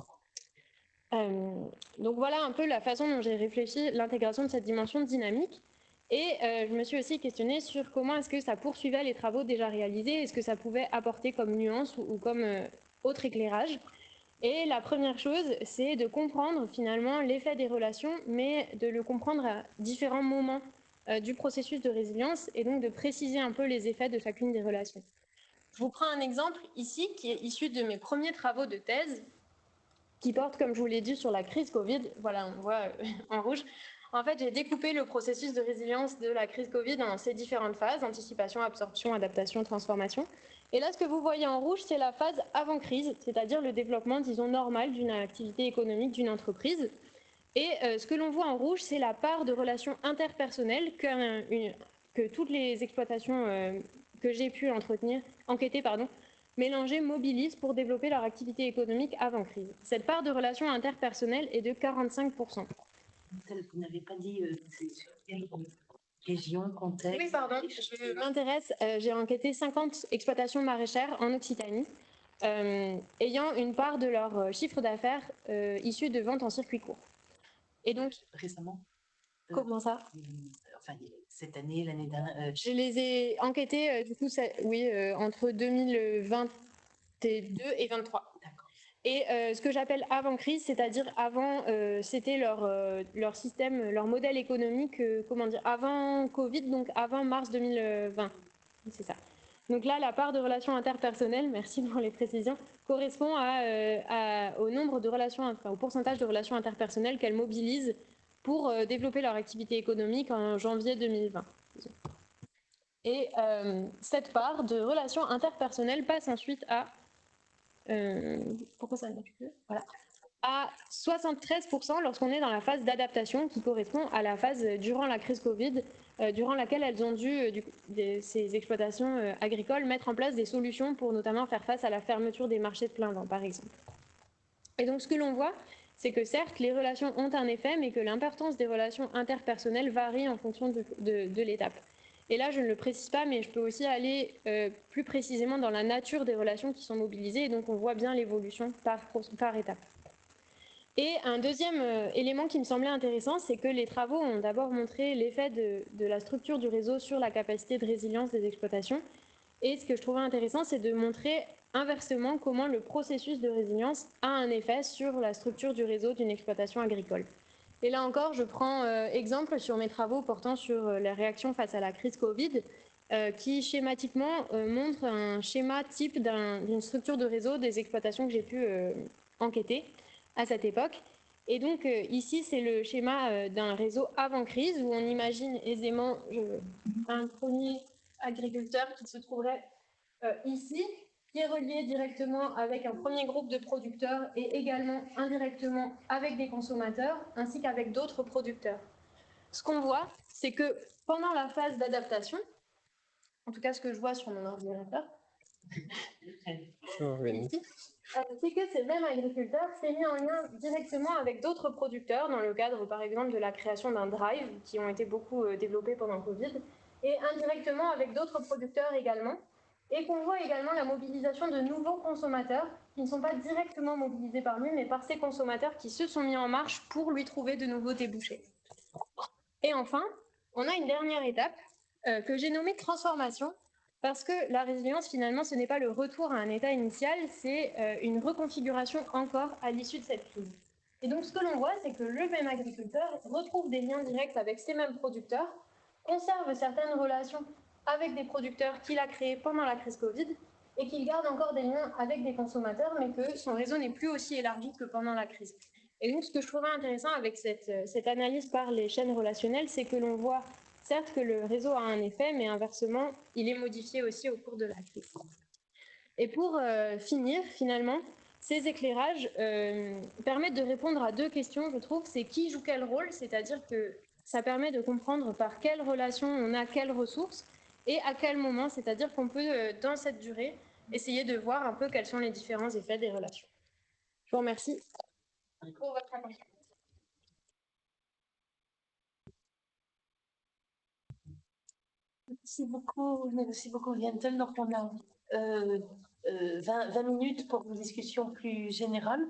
Donc voilà un peu la façon dont j'ai réfléchi l'intégration de cette dimension dynamique. Et je me suis aussi questionnée sur comment est-ce que ça poursuivait les travaux déjà réalisés, est-ce que ça pouvait apporter comme nuance ou comme autre éclairage. Et la première chose, c'est de comprendre finalement l'effet des relations, mais de le comprendre à différents moments du processus de résilience et donc de préciser un peu les effets de chacune des relations. Je vous prends un exemple ici qui est issu de mes premiers travaux de thèse qui porte, comme je vous l'ai dit, sur la crise Covid. Voilà, on voit en rouge. En fait, j'ai découpé le processus de résilience de la crise Covid en ces différentes phases, anticipation, absorption, adaptation, transformation. Et là, ce que vous voyez en rouge, c'est la phase avant crise, c'est-à-dire le développement, disons, normal d'une activité économique d'une entreprise. Et ce que l'on voit en rouge, c'est la part de relations interpersonnelles que toutes les exploitations que j'ai pu enquêter, mélanger, mobilisent pour développer leur activité économique avant crise. Cette part de relations interpersonnelles est de 45%. Vous n'avez pas dit sur quelle région, contexte? Oui, pardon, je m'intéresse, j'ai enquêté 50 exploitations maraîchères en Occitanie, ayant une part de leur chiffre d'affaires issue de ventes en circuit court. Et donc, récemment? Comment ça? Enfin, cette année, l'année dernière. Je les ai enquêtés, du coup, entre 2022 et 2023. Et ce que j'appelle avant crise, c'est-à-dire avant, c'était leur système, leur modèle économique, avant Covid, donc avant mars 2020. C'est ça. Donc là, la part de relations interpersonnelles, merci pour les précisions, correspond au nombre de relations, au pourcentage de relations interpersonnelles qu'elles mobilisent pour développer leur activité économique en janvier 2020. Et cette part de relations interpersonnelles passe ensuite à pourquoi ça ne marche plus ? Voilà. À 73% lorsqu'on est dans la phase d'adaptation qui correspond à la phase durant la crise Covid, durant laquelle elles ont dû, ces exploitations agricoles, mettre en place des solutions pour notamment faire face à la fermeture des marchés de plein vent, par exemple. Et donc ce que l'on voit, c'est que certes, les relations ont un effet, mais que l'importance des relations interpersonnelles varie en fonction de l'étape. Et là, je ne le précise pas, mais je peux aussi aller plus précisément dans la nature des relations qui sont mobilisées, et donc on voit bien l'évolution par étape. Et un deuxième élément qui me semblait intéressant, c'est que les travaux ont d'abord montré l'effet de la structure du réseau sur la capacité de résilience des exploitations. Et ce que je trouvais intéressant, c'est de montrer inversement comment le processus de résilience a un effet sur la structure du réseau d'une exploitation agricole. Et là encore, je prends exemple sur mes travaux portant sur les réactions face à la crise Covid, qui schématiquement montre un schéma type d'une structure de réseau des exploitations que j'ai pu enquêter à cette époque. Et donc ici, c'est le schéma d'un réseau avant crise, où on imagine aisément un premier agriculteur qui se trouverait ici, qui est relié directement avec un premier groupe de producteurs et également indirectement avec des consommateurs, ainsi qu'avec d'autres producteurs. Ce qu'on voit, c'est que pendant la phase d'adaptation, en tout cas ce que je vois sur mon ordinateur, ici, c'est que ces mêmes agriculteurs s'est mis en lien directement avec d'autres producteurs dans le cadre, par exemple, de la création d'un drive qui ont été beaucoup développés pendant Covid, et indirectement avec d'autres producteurs également, et qu'on voit également la mobilisation de nouveaux consommateurs qui ne sont pas directement mobilisés par lui, mais par ces consommateurs qui se sont mis en marche pour lui trouver de nouveaux débouchés. Et enfin, on a une dernière étape que j'ai nommée transformation, parce que la résilience, finalement, ce n'est pas le retour à un état initial, c'est une reconfiguration encore à l'issue de cette crise. Et donc, ce que l'on voit, c'est que le même agriculteur retrouve des liens directs avec ces mêmes producteurs, conserve certaines relations avec des producteurs qu'il a créés pendant la crise Covid, et qu'il garde encore des liens avec des consommateurs, mais que son réseau n'est plus aussi élargi que pendant la crise. Et donc, ce que je trouverais intéressant avec cette analyse par les chaînes relationnelles, c'est que l'on voit certes que le réseau a un effet, mais inversement, il est modifié aussi au cours de la crise. Et pour finir, finalement, ces éclairages permettent de répondre à deux questions, je trouve. C'est qui joue quel rôle, c'est-à-dire que ça permet de comprendre par quelle relation on a quelles ressources et à quel moment, c'est-à-dire qu'on peut, dans cette durée, essayer de voir un peu quels sont les différents effets des relations. Je vous remercie pour votre attention. Merci beaucoup, Vientel. Donc, on a 20 minutes pour une discussion plus générale.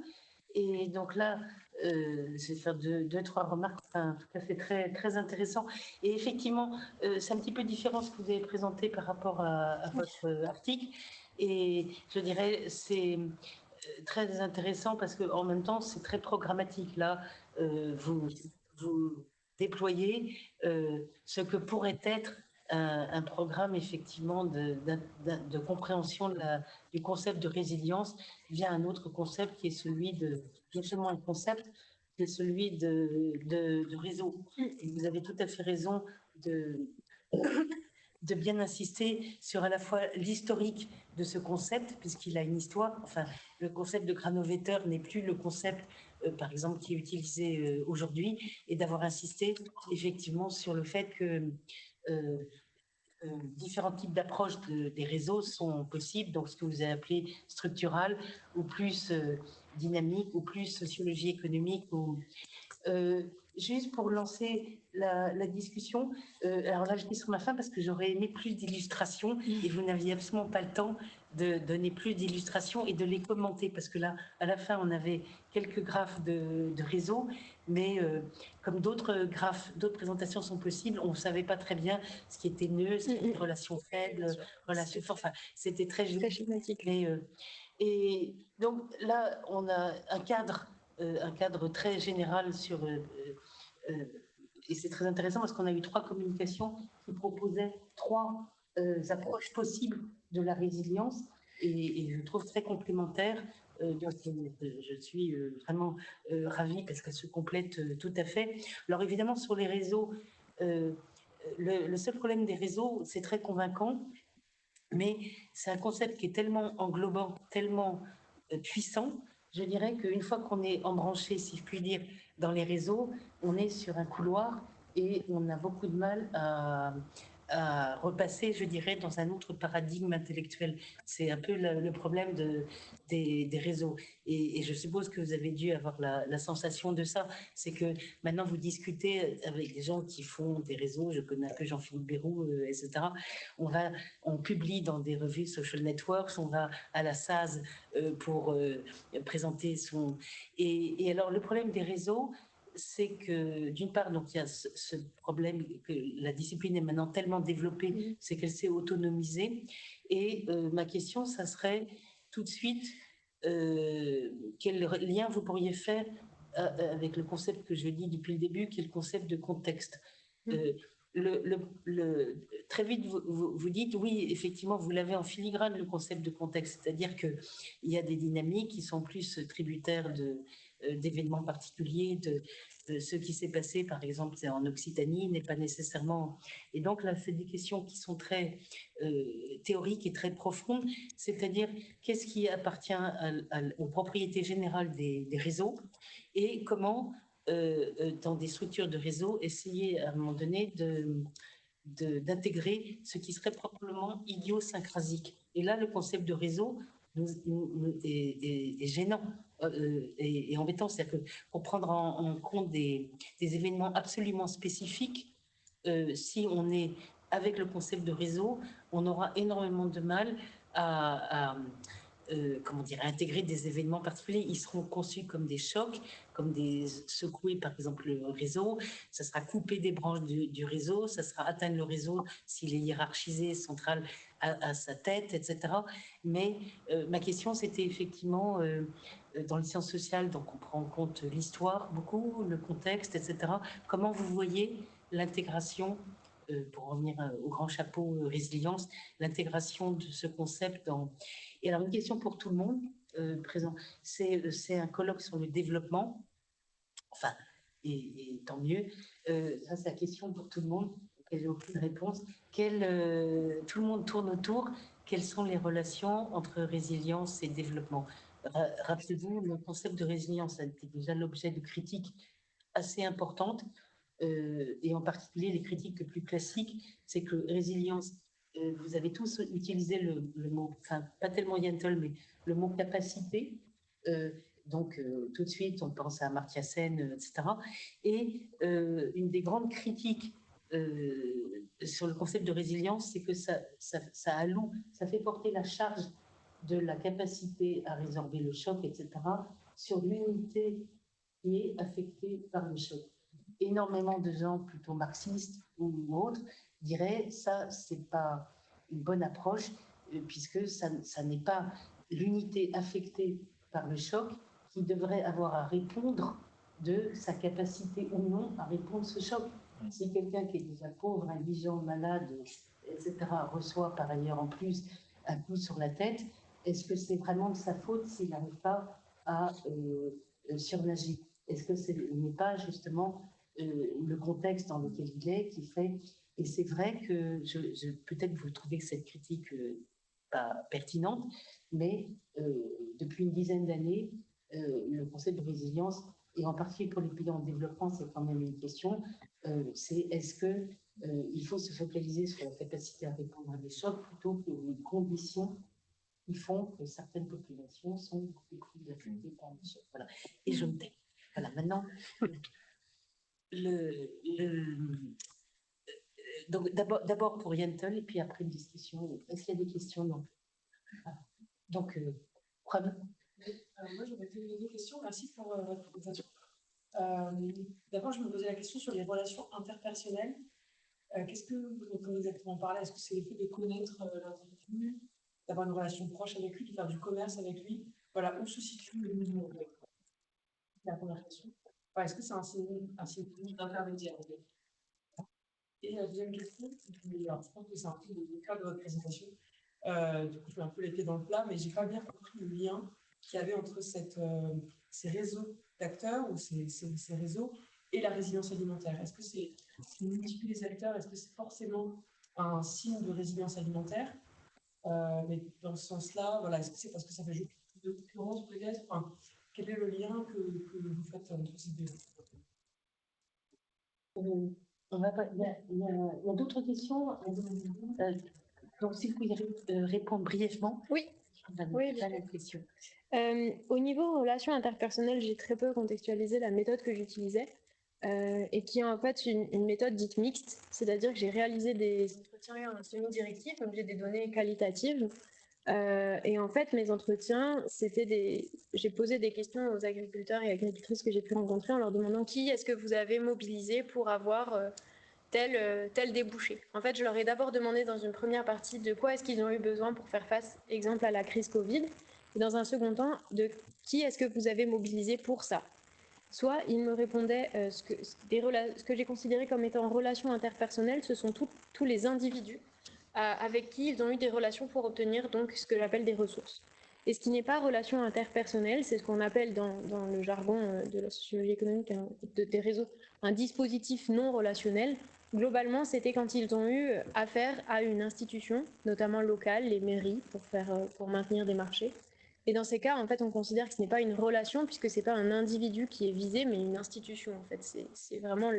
Et donc là, je vais faire deux, trois remarques. Enfin, en tout cas, c'est très, très intéressant. Et effectivement, c'est un petit peu différent ce que vous avez présenté par rapport à votre article. Et je dirais, c'est très intéressant parce qu'en même temps, c'est très programmatique. Là, vous déployez ce que pourrait être un programme effectivement de compréhension du concept de résilience via un autre concept qui est celui de, non seulement un concept, qui est celui de réseau. Et vous avez tout à fait raison de bien insister sur à la fois l'historique de ce concept, puisqu'il a une histoire. Enfin, le concept de granovetteur n'est plus le concept, par exemple, qui est utilisé aujourd'hui, et d'avoir insisté effectivement sur le fait que différents types d'approches des réseaux sont possibles, donc ce que vous avez appelé structural, ou plus dynamique, ou plus sociologie économique, ou juste pour lancer la discussion, alors là je dis sur ma fin parce que j'aurais aimé plus d'illustrations et vous n'aviez absolument pas le temps de donner plus d'illustrations et de les commenter, parce que là à la fin on avait quelques graphes de réseau, mais comme d'autres graphes, d'autres présentations sont possibles, on ne savait pas très bien ce qui était nœud, ce qui était relation faible, relation forte, enfin c'était très schématique. Mais, et donc là on a un cadre très général sur et c'est très intéressant parce qu'on a eu 3 communications qui proposaient 3 approches possibles de la résilience et je trouve très complémentaires. Donc je suis vraiment ravie parce qu'elles se complètent tout à fait. Alors évidemment sur les réseaux, le seul problème des réseaux, c'est très convaincant, mais c'est un concept qui est tellement englobant, tellement puissant. Je dirais qu'une fois qu'on est embranché, si je puis dire, dans les réseaux, on est sur un couloir et on a beaucoup de mal à repasser, je dirais, dans un autre paradigme intellectuel. C'est un peu le problème des réseaux. Et je suppose que vous avez dû avoir la sensation de ça. C'est que maintenant, vous discutez avec des gens qui font des réseaux, je connais un peu Jean-Philippe Bérou, etc. On publie dans des revues social networks, on va à la SAS pour présenter son... Et alors, le problème des réseaux, c'est que d'une part, donc il y a ce problème que la discipline est maintenant tellement développée, c'est qu'elle s'est autonomisée. Et ma question, ça serait tout de suite, quel lien vous pourriez faire avec le concept que je dis depuis le début, qui est le concept de contexte. Très vite, vous dites, oui, effectivement, vous l'avez en filigrane, le concept de contexte, c'est-à-dire qu'il y a des dynamiques qui sont plus tributaires d'événements particuliers, de ce qui s'est passé, par exemple, en Occitanie, n'est pas nécessairement... Et donc là, c'est des questions qui sont très théoriques et très profondes, c'est-à-dire qu'est-ce qui appartient aux propriétés générales des réseaux et comment, dans des structures de réseau, essayer à un moment donné d'intégrer ce qui serait probablement idiosyncrasique. Et là, le concept de réseau est gênant et embêtant. C'est-à-dire que pour prendre en compte des événements absolument spécifiques, si on est avec le concept de réseau, on aura énormément de mal à comment dire, à intégrer des événements particuliers. Ils seront conçus comme des chocs, comme des secouer, par exemple, le réseau. Ça sera couper des branches du réseau, ça sera atteindre le réseau s'il est hiérarchisé, central à sa tête, etc. Mais ma question, c'était effectivement, dans les sciences sociales, donc on prend en compte l'histoire beaucoup, le contexte, etc. Comment vous voyez l'intégration, pour revenir au grand chapeau résilience, l'intégration de ce concept dans... Et alors, une question pour tout le monde présent, c'est un colloque sur le développement, enfin, et tant mieux. Ça, c'est la question pour tout le monde, auquel j'ai aucune réponse. Tout le monde tourne autour. Quelles sont les relations entre résilience et développement? Rappelez-vous, le concept de résilience a été déjà l'objet de critiques assez importantes, et en particulier les critiques les plus classiques, c'est que résilience, vous avez tous utilisé le mot, enfin pas tellement Yentl, mais le mot capacité. Donc tout de suite, on pense à Amartya Sen, etc. Et une des grandes critiques sur le concept de résilience, c'est que ça alloue, ça fait porter la charge de la capacité à résorber le choc, etc., sur l'unité qui est affectée par le choc. Énormément de gens plutôt marxistes ou autres diraient ça, c'est pas une bonne approche, puisque ça n'est pas l'unité affectée par le choc qui devrait avoir à répondre de sa capacité ou non à répondre à ce choc. Si quelqu'un qui est déjà pauvre, indigent, malade, etc., reçoit par ailleurs en plus un coup sur la tête, est-ce que c'est vraiment de sa faute s'il n'arrive pas à surnager? Est-ce que ce n'est pas justement le contexte dans lequel il est qui fait... Et c'est vrai que peut-être vous trouvez que cette critique pas pertinente, mais depuis une dizaine d'années, le concept de résilience, et en particulier pour les pays en développement, c'est quand même une question, c'est est-ce que il faut se focaliser sur la capacité à répondre à des chocs plutôt que les conditions qui font que certaines populations sont beaucoup plus affectées par les chocs. Voilà. Et je me tais. Voilà, maintenant, donc d'abord pour Yentl et puis après une discussion. Est-ce qu'il y a des questions? Non. Donc, Preuve. Moi, j'aurais fait deux questions. Merci pour votre présentation. D'abord, je me posais la question sur les relations interpersonnelles. Qu'est-ce que vous entendez exactement par là? Est-ce que c'est le fait de connaître l'individu, d'avoir une relation proche avec lui, de faire du commerce avec lui? Voilà, où se situe le niveau? C'est la première question. Enfin, est-ce que c'est un signe d'intermédiaire? Et la deuxième question, alors, je pense que c'est un peu le cas de votre présentation. Du coup, je mets un peu les pieds dans le plat, mais je n'ai pas bien compris le lien qu'il y avait entre ces réseaux d'acteurs ou ces réseaux et la résilience alimentaire. Est-ce que c'est multiplier les acteurs? Est-ce que c'est forcément un signe de résilience alimentaire? Mais dans ce sens-là, voilà, est-ce que c'est parce que ça fait juste de concurrence peut-être? Enfin, quel est le lien que vous faites entre ces deux? Il y a d'autres questions. Donc, si vous pouvez répondre brièvement. Oui. Oui, bien la question. Au niveau relations interpersonnelles, j'ai très peu contextualisé la méthode que j'utilisais et qui est en fait une méthode dite mixte, c'est-à-dire que j'ai réalisé des entretiens semi-directifs, donc j'ai des données qualitatives. Et en fait, mes entretiens, j'ai posé des questions aux agriculteurs et agricultrices que j'ai pu rencontrer en leur demandant qui est-ce que vous avez mobilisé pour avoir tel débouché. En fait, je leur ai d'abord demandé dans une première partie de quoi est-ce qu'ils ont eu besoin pour faire face, exemple, à la crise Covid, et dans un second temps, de qui est-ce que vous avez mobilisé pour ça. Soit ils me répondaient ce que j'ai considéré comme étant relations interpersonnelles, ce sont tous les individus avec qui ils ont eu des relations pour obtenir donc ce que j'appelle des ressources. Et ce qui n'est pas relation interpersonnelle, c'est ce qu'on appelle dans le jargon de la sociologie économique des réseaux un dispositif non relationnel. Globalement, c'était quand ils ont eu affaire à une institution, notamment locale, les mairies, pour maintenir des marchés. Et dans ces cas, en fait, on considère que ce n'est pas une relation puisque ce n'est pas un individu qui est visé, mais une institution. En fait, c'est vraiment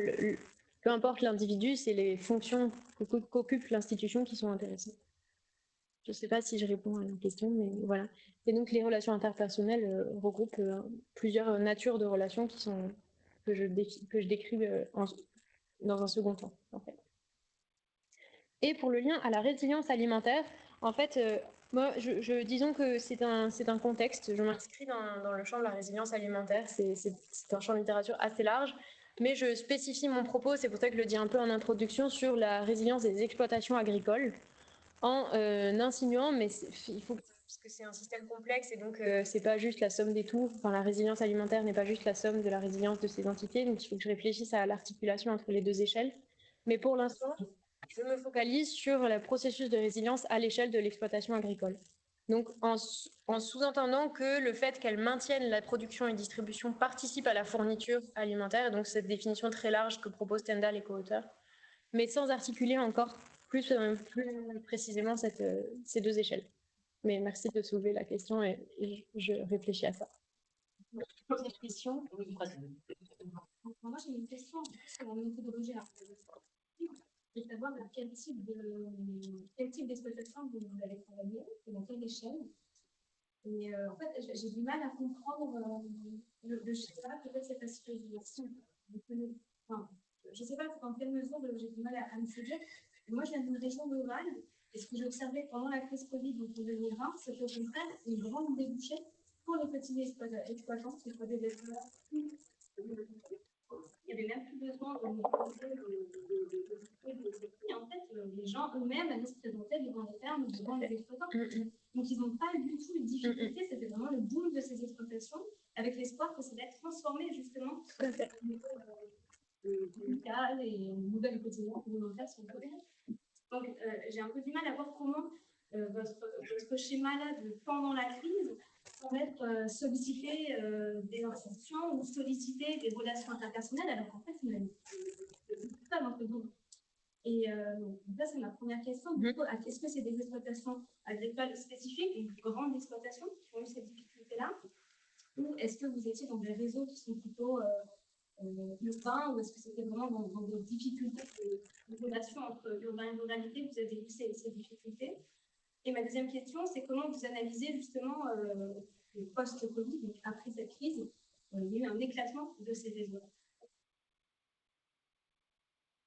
peu importe l'individu, c'est les fonctions qu'occupe l'institution qui sont intéressantes. Je ne sais pas si je réponds à la question, mais voilà. Et donc les relations interpersonnelles regroupent plusieurs natures de relations que je décris dans un second temps, en fait. Et pour le lien à la résilience alimentaire, en fait, moi, disons que c'est un contexte. Je m'inscris dans le champ de la résilience alimentaire. C'est un champ de littérature assez large, mais je spécifie mon propos, c'est pour ça que je le dis un peu en introduction, sur la résilience des exploitations agricoles, en insinuant, mais il faut, parce que c'est un système complexe et donc c'est pas juste la somme des tout. Enfin, la résilience alimentaire n'est pas juste la somme de la résilience de ces entités, donc il faut que je réfléchisse à l'articulation entre les deux échelles. Mais pour l'instant, je me focalise sur le processus de résilience à l'échelle de l'exploitation agricole. Donc, en sous-entendant que le fait qu'elle maintienne la production et distribution participe à la fourniture alimentaire, et donc cette définition très large que propose Tendal et co-auteurs, mais sans articuler encore plus précisément ces deux échelles. Mais merci de soulever la question et je réfléchis à ça. Cette question, moi j'ai une question sur la méthodologie. Je veux savoir quel type d'exploitation vous allez travailler et dans quelle échelle. Et en fait, j'ai du mal à comprendre le schéma, peut-être c'est parce que je ne sais pas dans quelle mesure j'ai du mal à me saisir. Moi, je viens d'une région rurale et ce que j'ai observé pendant la crise Covid, donc en 2020, c'est qu'au contraire, c'est une grande débouchée pour les petits exploitants qui font des éleveurs. Il n'y avait même plus besoin de en fait, les gens eux-mêmes allaient se présenter devant les fermes, devant les exploitants. Donc, ils n'ont pas du tout eu de difficulté. C'était vraiment le boom de ces exploitations, avec l'espoir que ça va être transformé justement en une méthode locale et une nouvelle quotidien volontaire sur le côté. Donc, j'ai un peu du mal à voir comment votre schéma-là de pendant la crise être solliciter des institutions ou solliciter des relations interpersonnelles, alors qu'en fait, c'est même pas dans ce monde. Et ça, c'est ma première question. Est-ce que c'est des exploitations agricoles spécifiques, une grande exploitation qui ont eu cette difficulté-là, ou est-ce que vous étiez dans des réseaux qui sont plutôt urbains, ou est-ce que c'était vraiment dans des difficultés de relations entre urbain et ruralité, vous avez eu ces difficultés? Et ma deuxième question, c'est comment vous analysez justement le post-Covid, donc après cette crise, il y a eu un éclatement de ces réseaux.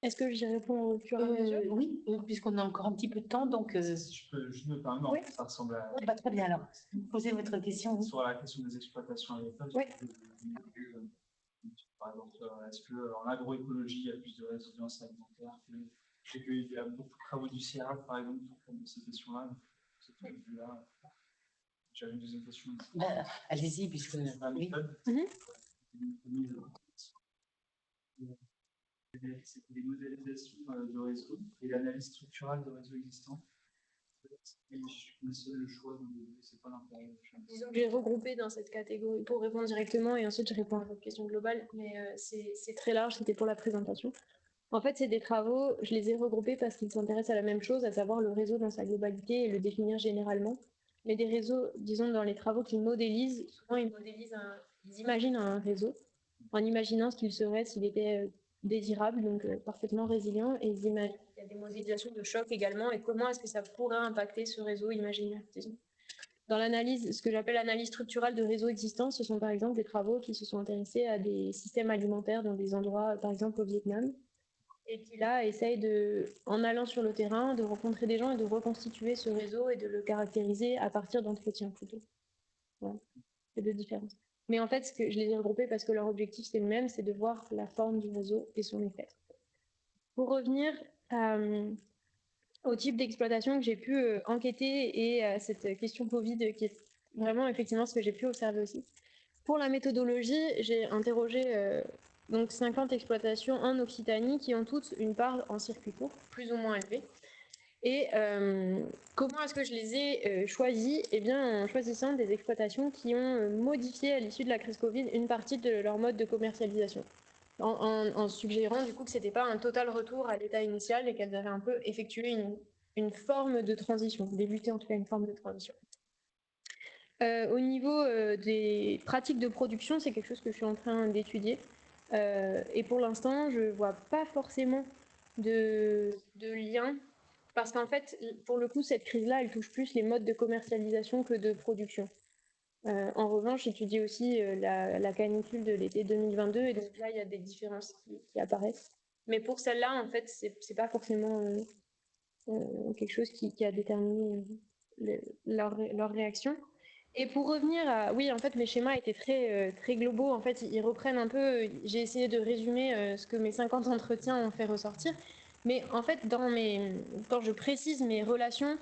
Est-ce que j'y réponds au fur et à mesure? Oui, puisqu'on a encore un petit peu de temps, donc... Je me permets, oui. Ça ressemble à... très bien alors, posez votre question. Sur la question des exploitations agricoles, oui. Par exemple, est-ce qu'en agroécologie, il y a plus de résilience alimentaire? Je sais qu'il y a beaucoup de travaux du CIRAD, par exemple, pour prendre ces questions-là. J'avais une deuxième question. Allez-y, puisque... Oui. C'était des modélisations de réseaux et l'analyse structurale de réseaux existants. Et je connaissais le choix, donc c'est pas l'intérêt. Disons que j'ai regroupé dans cette catégorie pour répondre directement et ensuite je réponds à votre question globale, mais c'est très large, c'était pour la présentation. En fait, c'est des travaux, je les ai regroupés parce qu'ils s'intéressent à la même chose, à savoir le réseau dans sa globalité et le définir généralement. Mais des réseaux, disons, dans les travaux qu'ils modélisent, souvent ils imaginent un réseau en imaginant ce qu'il serait s'il était désirable, donc parfaitement résilient, et ils imaginent qu'il y a des modélisations de choc également, et comment est-ce que ça pourrait impacter ce réseau imaginaire, disons. Dans l'analyse, ce que j'appelle l'analyse structurale de réseaux existants, ce sont par exemple des travaux qui se sont intéressés à des systèmes alimentaires dans des endroits, par exemple au Vietnam, et qui là essayent en allant sur le terrain, de rencontrer des gens et de reconstituer ce réseau et de le caractériser à partir d'entretiens plutôt. Voilà, c'est deux différences. Mais en fait, je les ai regroupés parce que leur objectif c'est le même, c'est de voir la forme du réseau et son effet. Pour revenir au type d'exploitation que j'ai pu enquêter et à cette question Covid qui est vraiment effectivement ce que j'ai pu observer aussi. Pour la méthodologie, j'ai interrogé donc 50 exploitations en Occitanie qui ont toutes une part en circuit court, plus ou moins élevée. Et comment est-ce que je les ai choisies? Eh bien, en choisissant des exploitations qui ont modifié à l'issue de la crise Covid une partie de leur mode de commercialisation. En suggérant du coup que ce n'était pas un total retour à l'état initial et qu'elles avaient un peu effectué une forme de transition, débuté en tout cas une forme de transition. Au niveau des pratiques de production, c'est quelque chose que je suis en train d'étudier. Et pour l'instant, je ne vois pas forcément de lien Parce qu'en fait, pour le coup, cette crise-là, elle touche plus les modes de commercialisation que de production. En revanche, étudie aussi la canicule de l'été 2022, et donc là, il y a des différences qui apparaissent. Mais pour celle-là, en fait, c'est pas forcément quelque chose qui a déterminé leur réaction. Et pour revenir à... Oui, en fait, mes schémas étaient très globaux. En fait, ils reprennent un peu... J'ai essayé de résumer ce que mes 50 entretiens ont fait ressortir. Mais en fait, quand je précise mes relations,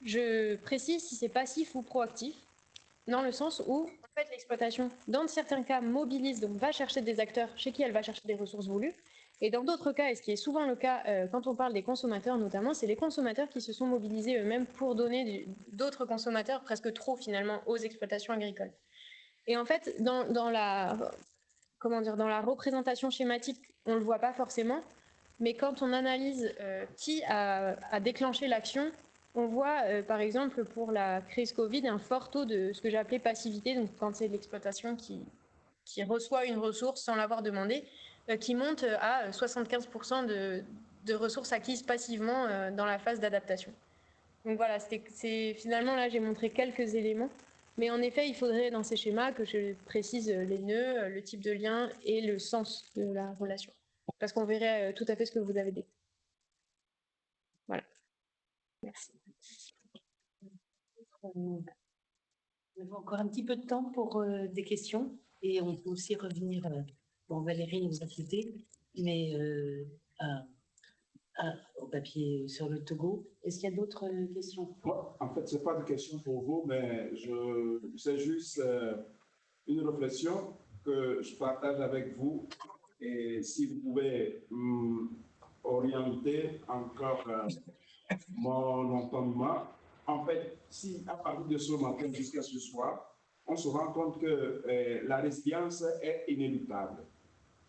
je précise si c'est passif ou proactif, dans le sens où, en fait, l'exploitation, dans certains cas, mobilise, donc va chercher des acteurs chez qui elle va chercher des ressources voulues. Et dans d'autres cas, et ce qui est souvent le cas quand on parle des consommateurs notamment, c'est les consommateurs qui se sont mobilisés eux-mêmes pour donner d'autres consommateurs, presque trop finalement, aux exploitations agricoles. Et en fait, dans la représentation schématique, on ne le voit pas forcément, mais quand on analyse qui a déclenché l'action, on voit par exemple pour la crise Covid un fort taux de ce que j'ai appelé passivité, donc quand c'est l'exploitation qui reçoit une ressource sans l'avoir demandé, qui monte à 75% de ressources acquises passivement dans la phase d'adaptation. Donc voilà, finalement là j'ai montré quelques éléments, mais en effet il faudrait dans ces schémas que je précise les nœuds, le type de lien et le sens de la relation, parce qu'on verrait tout à fait ce que vous avez dit. Voilà. Merci. Nous avons encore un petit peu de temps pour des questions et on peut aussi revenir. Bon, Valérie nous a quittés, mais au papier sur le Togo. Est-ce qu'il y a d'autres questions? En fait, ce n'est pas de question pour vous, mais c'est juste une réflexion que je partage avec vous. Et si vous pouvez orienter encore mon entendement. En fait, si à partir de ce matin jusqu'à ce soir, on se rend compte que la résilience est inéluctable.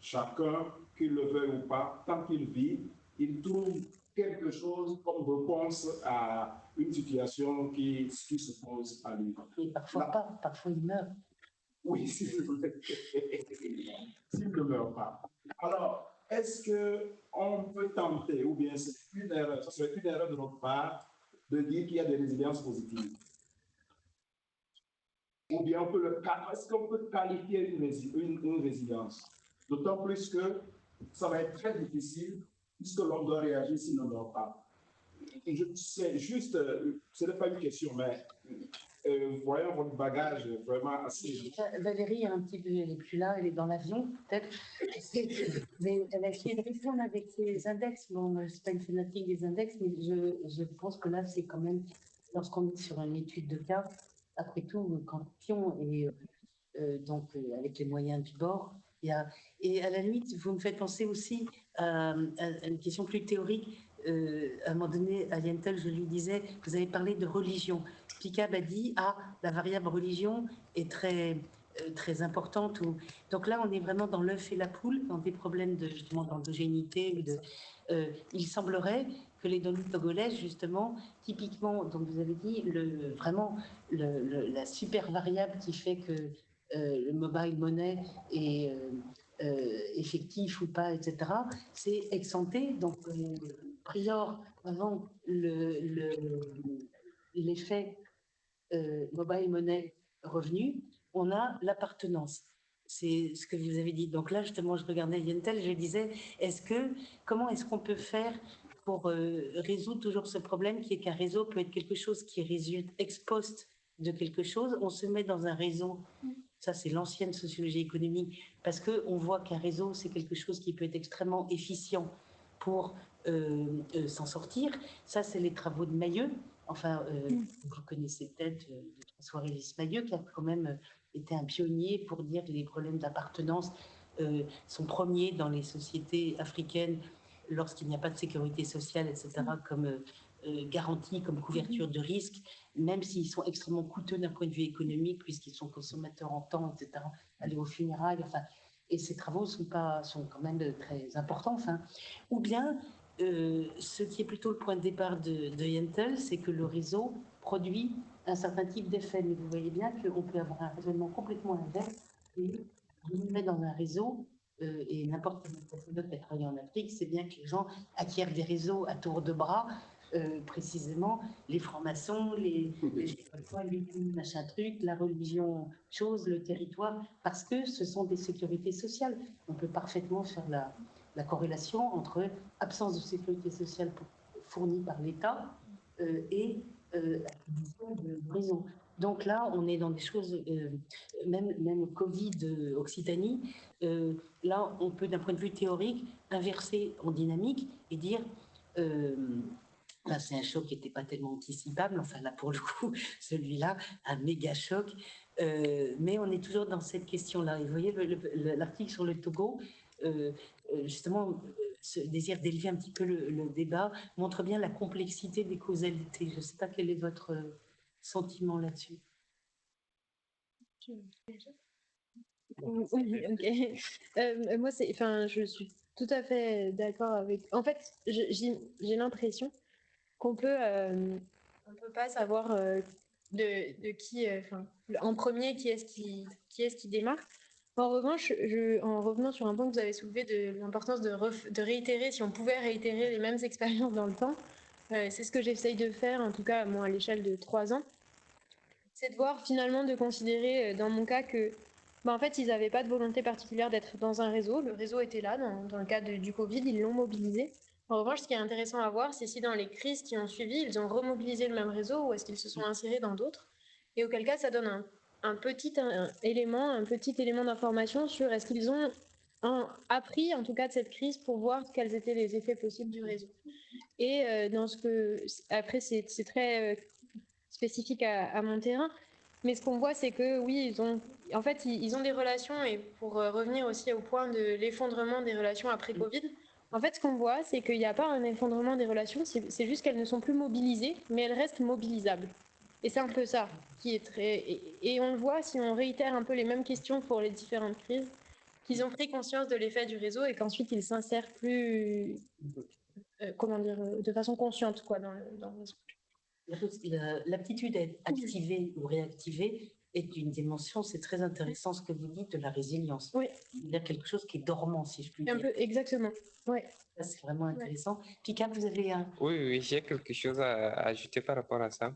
Chacun, qu'il le veuille ou pas, tant qu'il vit, il trouve quelque chose comme réponse à une situation qui se pose à lui. Et parfois pas, parfois il meurt. Oui, s'il ne meurt pas. Alors, est-ce qu'on peut tenter, ou bien c'est une erreur, ce serait une erreur de notre part, de dire qu'il y a des résiliences positives? Ou bien est-ce qu'on peut qualifier une résilience? D'autant plus que ça va être très difficile, puisque l'on doit réagir s'il ne meurt pas. C'est juste, ce n'est pas une question, mais voyons votre bagage vraiment assez... Valérie est un petit peu, elle n'est plus là, elle est dans l'avion, peut-être. Mais elle a fait une réforme avec les index. Bon, je ne suis pas une fanatique des index, mais je pense que là, c'est quand même, lorsqu'on est sur une étude de cas, après tout, quand Pion est avec les moyens du bord, et à la limite, vous me faites penser aussi à une question plus théorique. À un moment donné, à Yentel, je lui disais, vous avez parlé de religion. Picab a dit, la variable religion est très importante. Donc là, on est vraiment dans l'œuf et la poule, dans des problèmes justement d'endogénité. Il semblerait que les données togolaises, justement, typiquement, donc vous avez dit, vraiment la super variable qui fait que le mobile money est effectif ou pas, etc., c'est ex ante, donc prior avant l'effet mobile money revenu, on a l'appartenance. C'est ce que vous avez dit. Donc là, justement, je regardais Yentel, je disais, comment est-ce qu'on peut faire pour résoudre toujours ce problème qui est qu'un réseau peut être quelque chose qui résulte ex post de quelque chose. On se met dans un réseau, ça c'est l'ancienne sociologie économique, parce qu'on voit qu'un réseau, c'est quelque chose qui peut être extrêmement efficient pour s'en sortir. Ça, c'est les travaux de Mailleux. Enfin, vous connaissez peut-être François-Régis Mailleux, qui a quand même été un pionnier pour dire que les problèmes d'appartenance sont premiers dans les sociétés africaines lorsqu'il n'y a pas de sécurité sociale, etc., comme garantie, comme couverture de risque, même s'ils sont extrêmement coûteux d'un point de vue économique, puisqu'ils sont consommateurs en temps, etc., aller aux funérailles, enfin, et ces travaux sont quand même très importants. Enfin, ou bien, ce qui est plutôt le point de départ de Yentel, c'est que le réseau produit un certain type d'effet. Mais vous voyez bien qu'on peut avoir un raisonnement complètement inverse. Et vous mettez dans un réseau, et n'importe quelle personne d'autre qui a travaillé en Afrique, c'est bien que les gens acquièrent des réseaux à tour de bras précisément les francs-maçons, les machin truc, la religion chose, le territoire, parce que ce sont des sécurités sociales. On peut parfaitement faire la corrélation entre absence de sécurité sociale fournie par l'État et acquisition de prison. Donc là, on est dans des choses, même Covid Occitanie, là, on peut d'un point de vue théorique inverser en dynamique et dire c'est un choc qui n'était pas tellement anticipable, enfin là pour le coup, celui-là, un méga choc, mais on est toujours dans cette question-là. Et vous voyez, l'article sur le Togo, justement, ce désir d'élever un petit peu le débat montre bien la complexité des causalités. Je ne sais pas quel est votre sentiment là-dessus. Oui, ok. Moi, je suis tout à fait d'accord avec. En fait, j'ai l'impression qu'on peut, on peut pas savoir de qui, en premier, qui est-ce qui démarre. En revanche, en revenant sur un point que vous avez soulevé de l'importance de réitérer, si on pouvait réitérer les mêmes expériences dans le temps, c'est ce que j'essaye de faire, en tout cas, moi, à l'échelle de 3 ans. C'est de voir finalement, de considérer, dans mon cas, que en fait, ils n'avaient pas de volonté particulière d'être dans un réseau. Le réseau était là, dans le cas du Covid, ils l'ont mobilisé. En revanche, ce qui est intéressant à voir, c'est si dans les crises qui ont suivi, ils ont remobilisé le même réseau ou est-ce qu'ils se sont insérés dans d'autres. Et auquel cas, ça donne un petit élément d'information sur est-ce qu'ils ont appris, en tout cas, de cette crise pour voir quels étaient les effets possibles du réseau. Et après, c'est très spécifique à mon terrain. Mais ce qu'on voit, c'est que oui, ils ont des relations, et pour revenir aussi au point de l'effondrement des relations après Covid, en fait, ce qu'on voit, c'est qu'il n'y a pas un effondrement des relations, c'est juste qu'elles ne sont plus mobilisées, mais elles restent mobilisables. Et c'est un peu ça qui est très... Et on le voit si on réitère un peu les mêmes questions pour les différentes crises, qu'ils ont pris conscience de l'effet du réseau et qu'ensuite ils s'insèrent plus, de façon consciente dans le réseau. L'aptitude à être activée ou réactivée est une dimension, c'est très intéressant ce que vous dites, de la résilience. Oui. Il y a quelque chose qui est dormant, si je puis dire. Un peu, exactement. Ouais. Ça, c'est vraiment intéressant. Pika, vous avez un... Oui, j'ai quelque chose à ajouter par rapport à ça.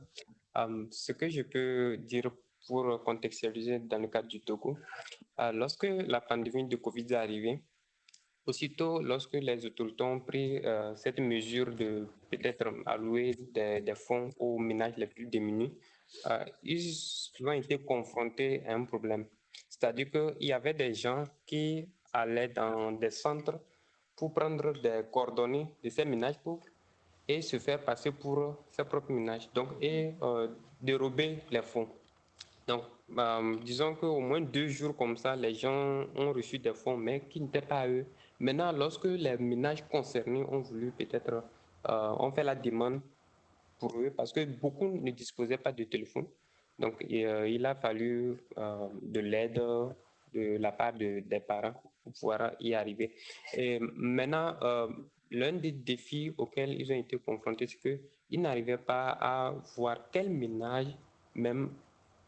Ce que je peux dire pour contextualiser dans le cadre du Togo, lorsque la pandémie de Covid est arrivée, aussitôt, lorsque les autorités ont pris cette mesure de peut-être allouer des fonds aux ménages les plus démunis, ils ont été confrontés à un problème. C'est-à-dire qu'il y avait des gens qui allaient dans des centres pour prendre des coordonnées de ces ménages pauvres et se faire passer pour ses propres ménages, donc, et dérober les fonds. Donc, disons qu'au moins 2 jours comme ça, les gens ont reçu des fonds, mais qui n'étaient pas à eux. Maintenant, lorsque les ménages concernés ont voulu peut-être, ont fait la demande pour eux, parce que beaucoup ne disposaient pas de téléphone, donc il a fallu de l'aide de la part des parents pour pouvoir y arriver. Et maintenant, l'un des défis auxquels ils ont été confrontés, c'est qu'ils n'arrivaient pas à voir quel ménage même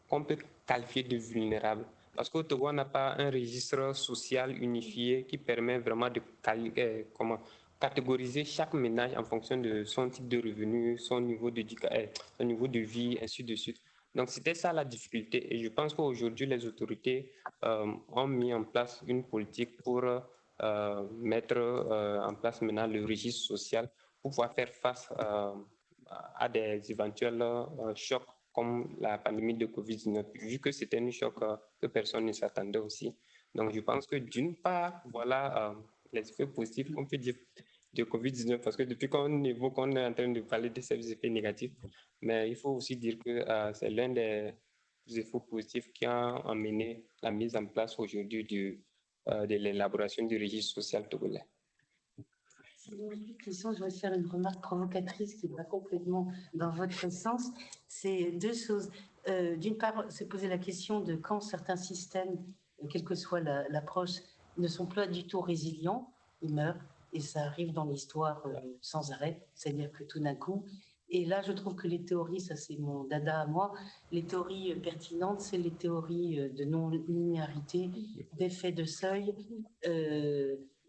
qu'on peut qualifier de vulnérable. Parce qu'au Togo, on n'a pas un registre social unifié qui permet vraiment de catégoriser chaque ménage en fonction de son type de revenu, son niveau de vie, ainsi de suite. Donc, c'était ça la difficulté. Et je pense qu'aujourd'hui, les autorités ont mis en place une politique pour mettre en place maintenant le registre social pour pouvoir faire face à des éventuels chocs comme la pandémie de Covid-19, vu que c'était un choc que personne ne s'attendait aussi. Donc, je pense que d'une part, voilà les effets positifs, on peut dire, de Covid-19, parce que depuis qu'on évoque, on est en train de parler de ces effets négatifs, mais il faut aussi dire que c'est l'un des effets positifs qui a amené la mise en place aujourd'hui de l'élaboration du registre social togolais. Je vais faire une remarque provocatrice qui va complètement dans votre sens. C'est 2 choses. D'une part, se poser la question de quand certains systèmes, quelle que soit l'approche, ne sont pas du tout résilients, ils meurent, et ça arrive dans l'histoire sans arrêt, c'est-à-dire que tout d'un coup, et là je trouve que les théories, ça c'est mon dada à moi, les théories pertinentes, c'est les théories de non-linéarité, d'effet de seuil,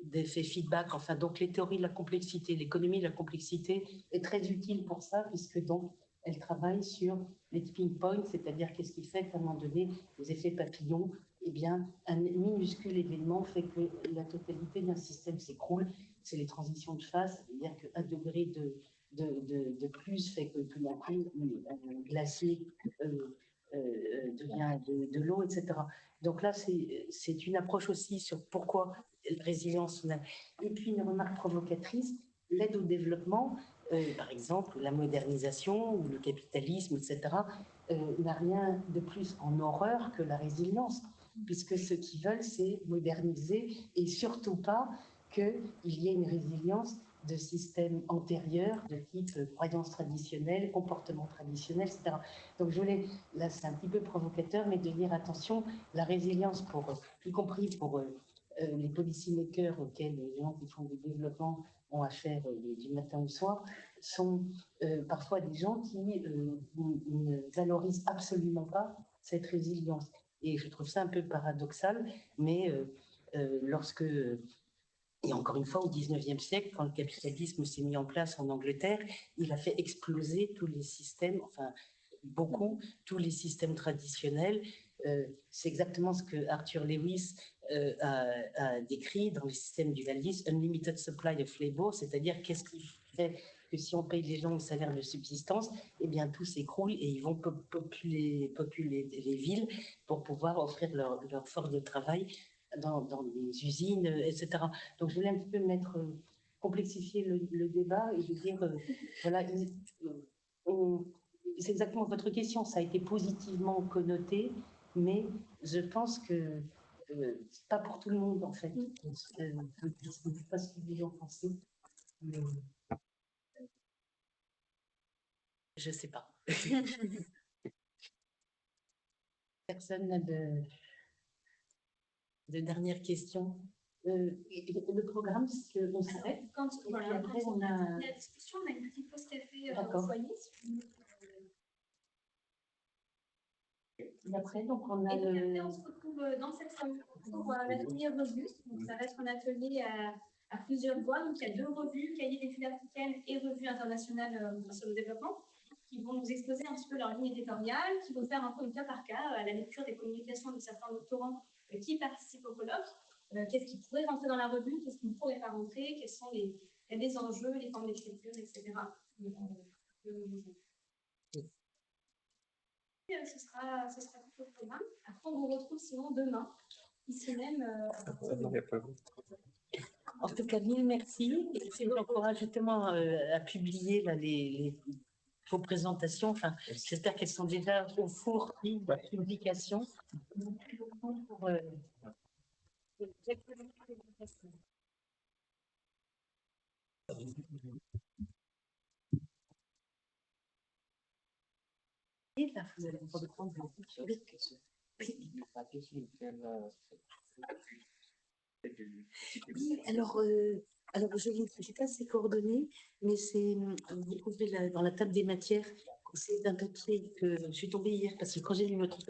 d'effet feedback. Enfin, donc les théories de la complexité, l'économie de la complexité est très utile pour ça, puisque donc elle travaille sur les tipping points, c'est-à-dire qu'est-ce qui fait qu'à un moment donné, les effets papillons, eh bien, un minuscule événement fait que la totalité d'un système s'écroule. C'est les transitions de phase, c'est-à-dire qu'un degré de plus fait que tout d'un coup, un glacier devient de l'eau, etc. Donc là, c'est une approche aussi sur pourquoi résilience. Et puis une remarque provocatrice, l'aide au développement, par exemple la modernisation ou le capitalisme, etc., n'a rien de plus en horreur que la résilience, puisque ce qu'ils veulent, c'est moderniser et surtout pas qu'il y ait une résilience de systèmes antérieurs, de type croyances traditionnelles, comportements traditionnels, etc. Donc je voulais, là c'est un petit peu provocateur, mais de dire attention, la résilience, y compris pour les policymakers auxquels les gens qui font du développement ont affaire du matin au soir, sont parfois des gens qui ne valorisent absolument pas cette résilience. Et je trouve ça un peu paradoxal, mais lorsque... Et encore une fois, au XIXe siècle, quand le capitalisme s'est mis en place en Angleterre, il a fait exploser tous les systèmes, enfin beaucoup, tous les systèmes traditionnels. C'est exactement ce que Arthur Lewis a décrit dans le système dualiste, Unlimited Supply of Labor, c'est-à-dire qu'est-ce qui fait que si on paye les gens au salaire de subsistance, eh bien tout s'écroule et ils vont populer les villes pour pouvoir offrir leur force de travail dans les usines, etc. Donc, je voulais un petit peu complexifier le débat et de dire, voilà, c'est exactement votre question, ça a été positivement connoté, mais je pense que c'est pas pour tout le monde, en fait. Je ne sais pas ce que vous en pensez, mais je ne sais pas. Personne n'a de dernière question. Le programme, c'est qu'on s'arrête. Quand voilà, après, on a la discussion, on a une petite pause café au foyer. Et après, donc, on a et on se retrouve dans cette salle pour l'atelier Robuste. Donc, ça va être un atelier à plusieurs voix. Donc, il y a 2 revues, Cahiers d'études africaines et Revue internationale sur le développement, qui vont nous exposer un petit peu leur ligne éditoriale, qui vont faire un peu au cas par cas à la lecture des communications de certains doctorants qui participent au colloque. Qu'est-ce qui pourrait rentrer dans la revue, qu'est-ce qui ne pourrait pas rentrer, quels sont les enjeux, les formes d'écriture, etc. Donc, ce sera tout le programme. Après, on vous retrouve sinon demain, ici même. En tout cas, mille merci. Et je vous encourage justement à publier là, vos présentations. Enfin, j'espère qu'elles sont déjà au four de publication. Merci beaucoup pour et là, vous allez reprendre oui, alors je n'ai pas ses coordonnées, mais vous trouvez dans la table des matières, c'est d'un papier que je suis tombée hier, parce que quand j'ai lu votre